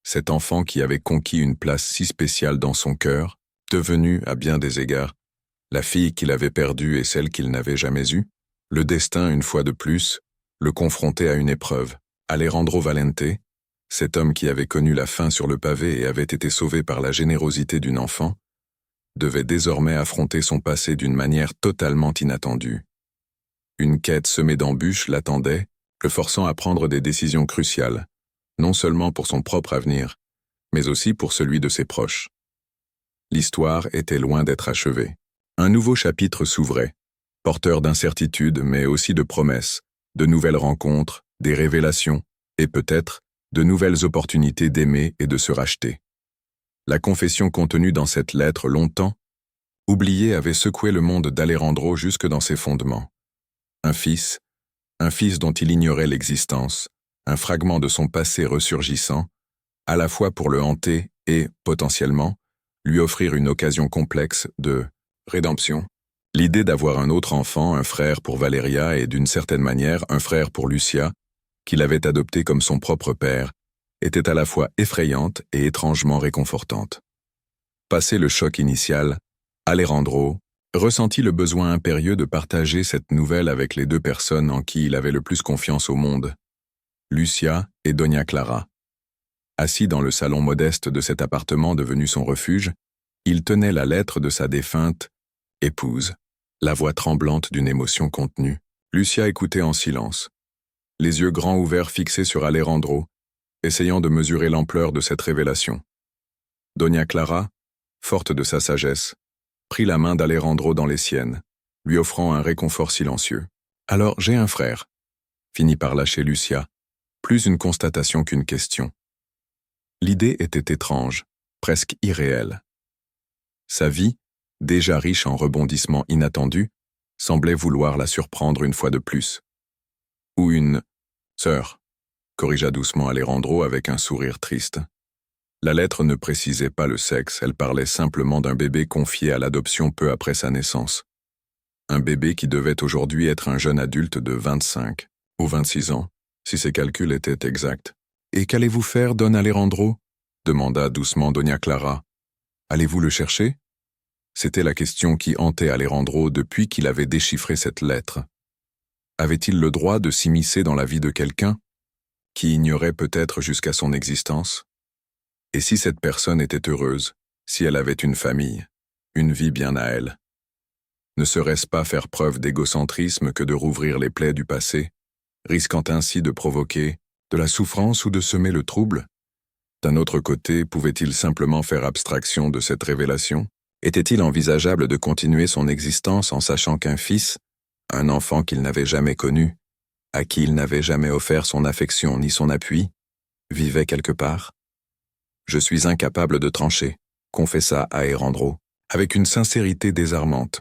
cet enfant qui avait conquis une place si spéciale dans son cœur, devenue, à bien des égards, la fille qu'il avait perdue et celle qu'il n'avait jamais eue? Le destin, une fois de plus, le confrontait à une épreuve. Alejandro Valente, cet homme qui avait connu la faim sur le pavé et avait été sauvé par la générosité d'une enfant, devait désormais affronter son passé d'une manière totalement inattendue. Une quête semée d'embûches l'attendait, le forçant à prendre des décisions cruciales, non seulement pour son propre avenir, mais aussi pour celui de ses proches. L'histoire était loin d'être achevée. Un nouveau chapitre s'ouvrait, porteur d'incertitudes mais aussi de promesses, de nouvelles rencontres, des révélations, et peut-être de nouvelles opportunités d'aimer et de se racheter. La confession contenue dans cette lettre longtemps oubliée avait secoué le monde d'Alejandro jusque dans ses fondements. Un fils dont il ignorait l'existence, un fragment de son passé ressurgissant, à la fois pour le hanter et, potentiellement, lui offrir une occasion complexe de rédemption. L'idée d'avoir un autre enfant, un frère pour Valeria et d'une certaine manière un frère pour Lucia, qu'il avait adopté comme son propre père, était à la fois effrayante et étrangement réconfortante. Passé le choc initial, Alejandro ressentit le besoin impérieux de partager cette nouvelle avec les deux personnes en qui il avait le plus confiance au monde, Lucia et Doña Clara. Assis dans le salon modeste de cet appartement devenu son refuge, il tenait la lettre de sa défunte épouse, la voix tremblante d'une émotion contenue. Lucia écoutait en silence, les yeux grands ouverts fixés sur Alejandro, essayant de mesurer l'ampleur de cette révélation. Doña Clara, forte de sa sagesse, prit la main d'Alejandro dans les siennes, lui offrant un réconfort silencieux. « Alors, j'ai un frère », finit par lâcher Lucia, plus une constatation qu'une question. L'idée était étrange, presque irréelle. Sa vie, déjà riche en rebondissements inattendus, semblait vouloir la surprendre une fois de plus. « Ou une sœur », corrigea doucement Alejandro avec un sourire triste. La lettre ne précisait pas le sexe, elle parlait simplement d'un bébé confié à l'adoption peu après sa naissance. Un bébé qui devait aujourd'hui être un jeune adulte de 25 ou 26 ans, si ses calculs étaient exacts. « Et qu'allez-vous faire, Don Alejandro ?» demanda doucement Doña Clara. « Allez-vous le chercher ?» C'était la question qui hantait Alejandro depuis qu'il avait déchiffré cette lettre. Avait-il le droit de s'immiscer dans la vie de quelqu'un qui ignorait peut-être jusqu'à son existence? Et si cette personne était heureuse, si elle avait une famille, une vie bien à elle? Ne serait-ce pas faire preuve d'égocentrisme que de rouvrir les plaies du passé, risquant ainsi de provoquer de la souffrance ou de semer le trouble? D'un autre côté, pouvait-il simplement faire abstraction de cette révélation? Était-il envisageable de continuer son existence en sachant qu'un fils, un enfant qu'il n'avait jamais connu, à qui il n'avait jamais offert son affection ni son appui, vivait quelque part? « Je suis incapable de trancher », confessa Alejandro, avec une sincérité désarmante.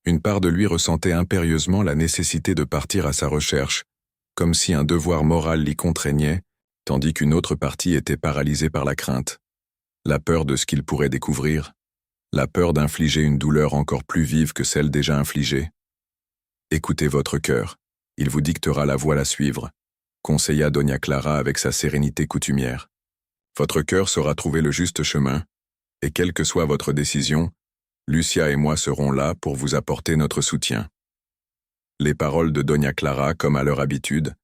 Une part de lui ressentait impérieusement la nécessité de partir à sa recherche, comme si un devoir moral l'y contraignait, tandis qu'une autre partie était paralysée par la crainte, la peur de ce qu'il pourrait découvrir, la peur d'infliger une douleur encore plus vive que celle déjà infligée. « Écoutez votre cœur, il vous dictera la voie à suivre », conseilla Doña Clara avec sa sérénité coutumière. Votre cœur saura trouver le juste chemin, et quelle que soit votre décision, Lucia et moi serons là pour vous apporter notre soutien. Les paroles de Doña Clara, comme à leur habitude,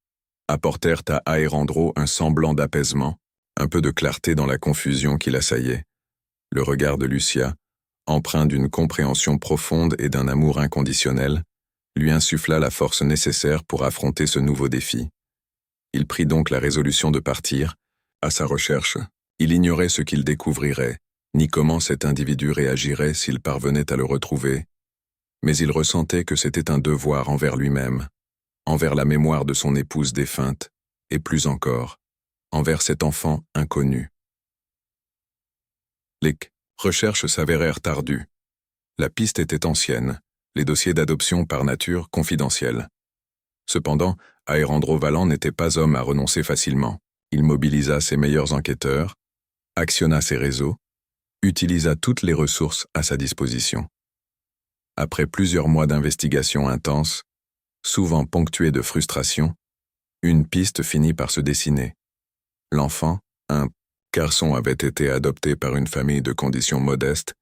apportèrent à Alejandro un semblant d'apaisement, un peu de clarté dans la confusion qui l'assaillait. Le regard de Lucia, empreint d'une compréhension profonde et d'un amour inconditionnel, lui insuffla la force nécessaire pour affronter ce nouveau défi. Il prit donc la résolution de partir, à sa recherche. Il ignorait ce qu'il découvrirait, ni comment cet individu réagirait s'il parvenait à le retrouver, mais il ressentait que c'était un devoir envers lui-même, envers la mémoire de son épouse défunte, et plus encore, envers cet enfant inconnu. Les recherches s'avérèrent tardues. La piste était ancienne, les dossiers d'adoption par nature confidentiels. Cependant, Aerandro Valant n'était pas homme à renoncer facilement. Il mobilisa ses meilleurs enquêteurs, actionna ses réseaux, utilisa toutes les ressources à sa disposition. Après plusieurs mois d'investigation intense, souvent ponctuée de frustration, une piste finit par se dessiner. L'enfant, un garçon, avait été adopté par une famille de conditions modestes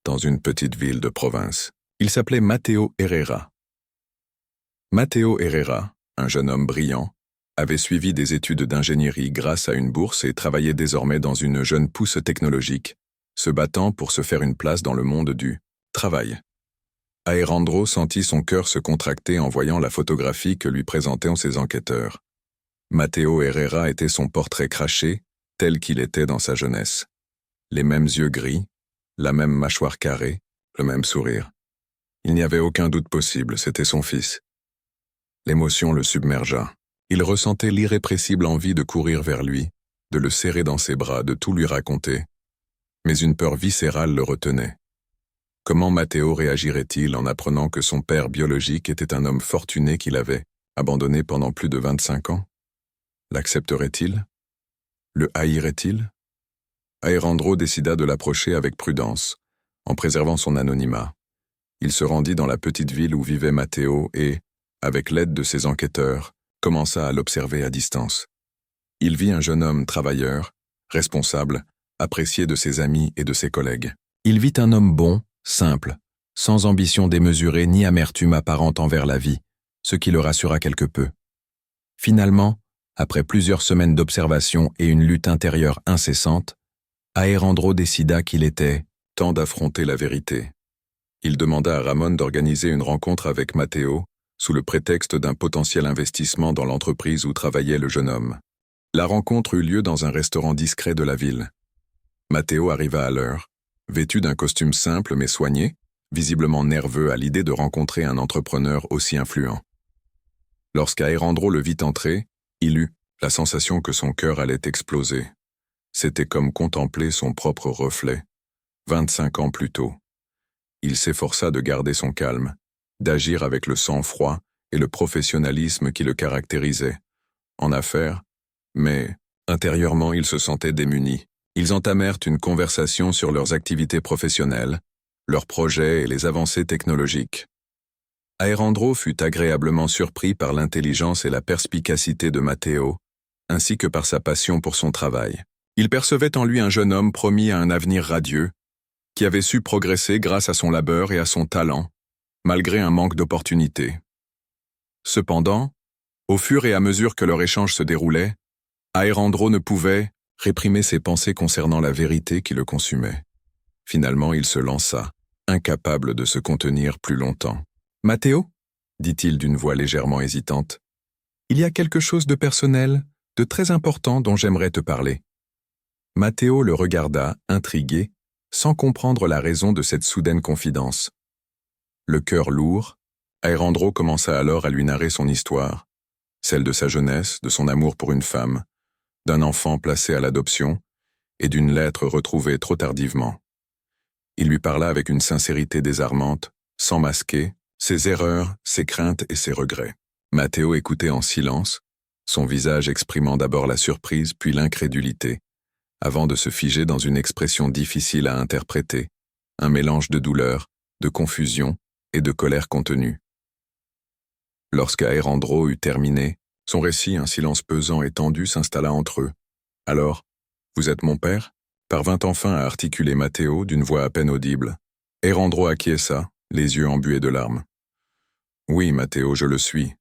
dans une petite ville de province. Il s'appelait Mateo Herrera. Mateo Herrera, un jeune homme brillant, avait suivi des études d'ingénierie grâce à une bourse et travaillait désormais dans une jeune pousse technologique, se battant pour se faire une place dans le monde du travail. Aerandro sentit son cœur se contracter en voyant la photographie que lui présentaient ses enquêteurs. Mateo Herrera était son portrait craché, tel qu'il était dans sa jeunesse. Les mêmes yeux gris, la même mâchoire carrée, le même sourire. Il n'y avait aucun doute possible, c'était son fils. L'émotion le submergea. Il ressentait l'irrépressible envie de courir vers lui, de le serrer dans ses bras, de tout lui raconter. Mais une peur viscérale le retenait. Comment Mateo réagirait-il en apprenant que son père biologique était un homme fortuné qu'il avait abandonné pendant plus de 25 ans? L'accepterait-il? Le haïrait-il? Aerandro décida de l'approcher avec prudence, en préservant son anonymat. Il se rendit dans la petite ville où vivait Mateo et, avec l'aide de ses enquêteurs, commença à l'observer à distance. Il vit un jeune homme travailleur, responsable, apprécié de ses amis et de ses collègues. Il vit un homme bon, simple, sans ambition démesurée ni amertume apparente envers la vie, ce qui le rassura quelque peu. Finalement, après plusieurs semaines d'observation et une lutte intérieure incessante, Aerandro décida qu'il était temps d'affronter la vérité. Il demanda à Ramon d'organiser une rencontre avec Mateo, sous le prétexte d'un potentiel investissement dans l'entreprise où travaillait le jeune homme. La rencontre eut lieu dans un restaurant discret de la ville. Mateo arriva à l'heure, vêtu d'un costume simple mais soigné, visiblement nerveux à l'idée de rencontrer un entrepreneur aussi influent. Lorsqu'Aerandro le vit entrer, il eut la sensation que son cœur allait exploser. C'était comme contempler son propre reflet, 25 ans plus tôt. Il s'efforça de garder son calme, d'agir avec le sang-froid et le professionnalisme qui le caractérisaient, en affaires, mais intérieurement il se sentait démuni. Ils entamèrent une conversation sur leurs activités professionnelles, leurs projets et les avancées technologiques. Aerandro fut agréablement surpris par l'intelligence et la perspicacité de Mateo, ainsi que par sa passion pour son travail. Il percevait en lui un jeune homme promis à un avenir radieux, qui avait su progresser grâce à son labeur et à son talent, malgré un manque d'opportunités. Cependant, au fur et à mesure que leur échange se déroulait, Aerandro ne pouvait réprimer ses pensées concernant la vérité qui le consumait. Finalement, il se lança, incapable de se contenir plus longtemps. « Mateo » dit-il d'une voix légèrement hésitante. « Il y a quelque chose de personnel, de très important dont j'aimerais te parler. » Mateo le regarda, intrigué, sans comprendre la raison de cette soudaine confidence. Le cœur lourd, Aerandro commença alors à lui narrer son histoire, celle de sa jeunesse, de son amour pour une femme, d'un enfant placé à l'adoption et d'une lettre retrouvée trop tardivement. Il lui parla avec une sincérité désarmante, sans masquer, ses erreurs, ses craintes et ses regrets. Mateo écoutait en silence, son visage exprimant d'abord la surprise puis l'incrédulité, avant de se figer dans une expression difficile à interpréter, un mélange de douleur, de confusion et de colère contenue. Lorsqu'Aerandro eut terminé, son récit, un silence pesant et tendu, s'installa entre eux. « Alors, vous êtes mon père » parvint enfin à articuler Mateo d'une voix à peine audible. Aerandro acquiesça, les yeux embués de larmes. « Oui, Mateo, je le suis.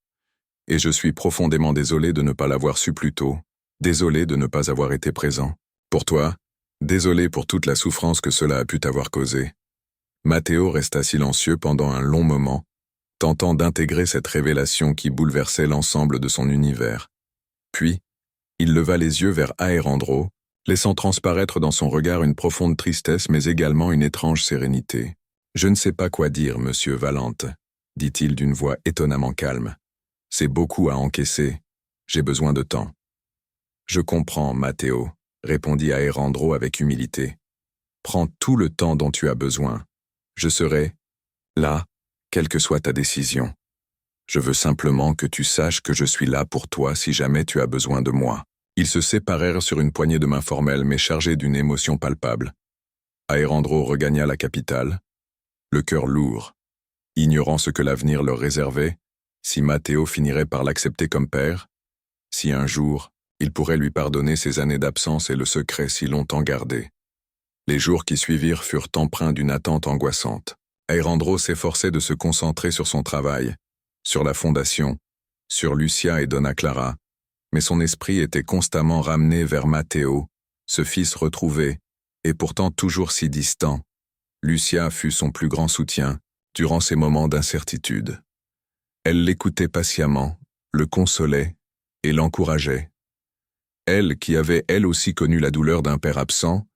Et je suis profondément désolé de ne pas l'avoir su plus tôt, désolé de ne pas avoir été présent. Pour toi, désolé pour toute la souffrance que cela a pu t'avoir causée. » Mateo resta silencieux pendant un long moment, tentant d'intégrer cette révélation qui bouleversait l'ensemble de son univers. Puis, il leva les yeux vers Aerandro, laissant transparaître dans son regard une profonde tristesse mais également une étrange sérénité. « Je ne sais pas quoi dire, monsieur Valente, » dit-il d'une voix étonnamment calme. « C'est beaucoup à encaisser. J'ai besoin de temps. »« Je comprends, Mateo, » répondit Aerandro avec humilité. « Prends tout le temps dont tu as besoin. Je serai là, quelle que soit ta décision. Je veux simplement que tu saches que je suis là pour toi si jamais tu as besoin de moi. » Ils se séparèrent sur une poignée de main formelle mais chargée d'une émotion palpable. Aérandro regagna la capitale, le cœur lourd, ignorant ce que l'avenir leur réservait, si Matteo finirait par l'accepter comme père, si un jour, il pourrait lui pardonner ses années d'absence et le secret si longtemps gardé. Les jours qui suivirent furent empreints d'une attente angoissante. Aérandro s'efforçait de se concentrer sur son travail, sur la fondation, sur Lucia et Donna Clara, mais son esprit était constamment ramené vers Matteo, ce fils retrouvé, et pourtant toujours si distant. Lucia fut son plus grand soutien durant ces moments d'incertitude. Elle l'écoutait patiemment, le consolait et l'encourageait. Elle, qui avait elle aussi connu la douleur d'un père absent,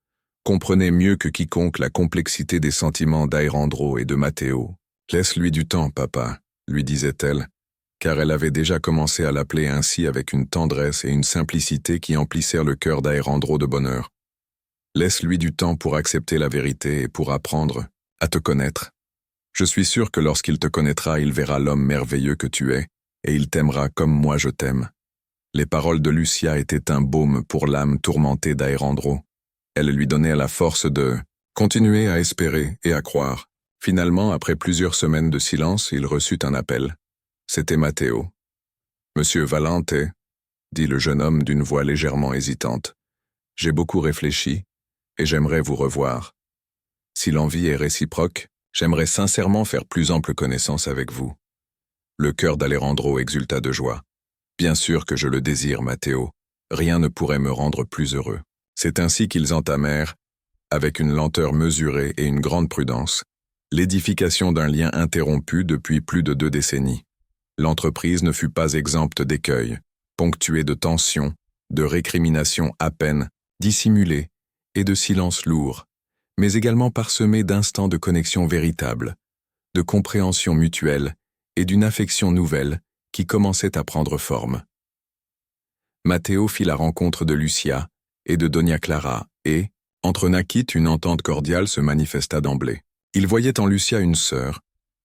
comprenait mieux que quiconque la complexité des sentiments d'Aérandro et de Matteo. « Laisse-lui du temps, papa », lui disait-elle, car elle avait déjà commencé à l'appeler ainsi avec une tendresse et une simplicité qui emplissèrent le cœur d'Aérandro de bonheur. « Laisse-lui du temps pour accepter la vérité et pour apprendre à te connaître. Je suis sûr que lorsqu'il te connaîtra, il verra l'homme merveilleux que tu es, et il t'aimera comme moi je t'aime. » Les paroles de Lucia étaient un baume pour l'âme tourmentée d'Aérandro. Elles lui donnaient la force de continuer à espérer et à croire. Finalement, après plusieurs semaines de silence, il reçut un appel. C'était Matteo. « Monsieur Valente, » dit le jeune homme d'une voix légèrement hésitante. « J'ai beaucoup réfléchi, et j'aimerais vous revoir. Si l'envie est réciproque, j'aimerais sincèrement faire plus ample connaissance avec vous. » Le cœur d'Aérandro exulta de joie. « Bien sûr que je le désire, Matteo. Rien ne pourrait me rendre plus heureux. » C'est ainsi qu'ils entamèrent, avec une lenteur mesurée et une grande prudence, l'édification d'un lien interrompu depuis plus de 2 décennies. L'entreprise ne fut pas exempte d'écueils, ponctuée de tensions, de récriminations à peine dissimulées et de silences lourds, mais également parsemée d'instants de connexion véritable, de compréhension mutuelle et d'une affection nouvelle qui commençait à prendre forme. Matteo fit la rencontre de Lucia et de Donna Clara et, entre naquit une entente cordiale se manifesta d'emblée. Il voyait en Lucia une sœur,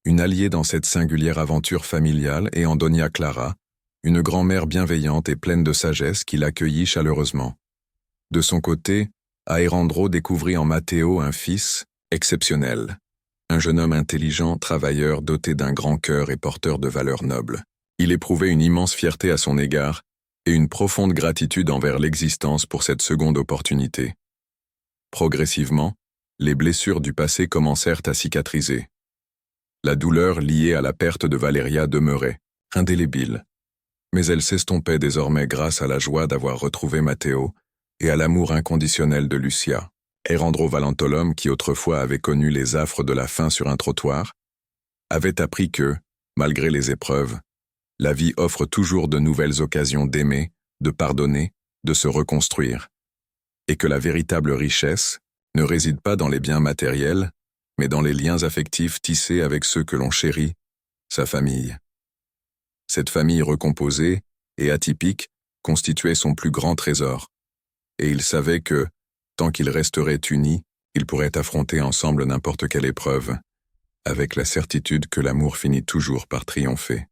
une alliée dans cette singulière aventure familiale et en Donna Clara, une grand-mère bienveillante et pleine de sagesse qui l'accueillit chaleureusement. De son côté, Aérandro découvrit en Matteo un fils exceptionnel, un jeune homme intelligent, travailleur, doté d'un grand cœur et porteur de valeurs nobles. Il éprouvait une immense fierté à son égard et une profonde gratitude envers l'existence pour cette seconde opportunité. Progressivement, les blessures du passé commencèrent à cicatriser. La douleur liée à la perte de Valeria demeurait, indélébile, mais elle s'estompait désormais grâce à la joie d'avoir retrouvé Matteo et à l'amour inconditionnel de Lucia. Aérandro Valentolom, qui autrefois avait connu les affres de la faim sur un trottoir, avait appris que, malgré les épreuves, la vie offre toujours de nouvelles occasions d'aimer, de pardonner, de se reconstruire, et que la véritable richesse ne réside pas dans les biens matériels, mais dans les liens affectifs tissés avec ceux que l'on chérit, sa famille. Cette famille recomposée et atypique constituait son plus grand trésor, et il savait que, tant qu'ils resteraient unis, ils pourraient affronter ensemble n'importe quelle épreuve, avec la certitude que l'amour finit toujours par triompher.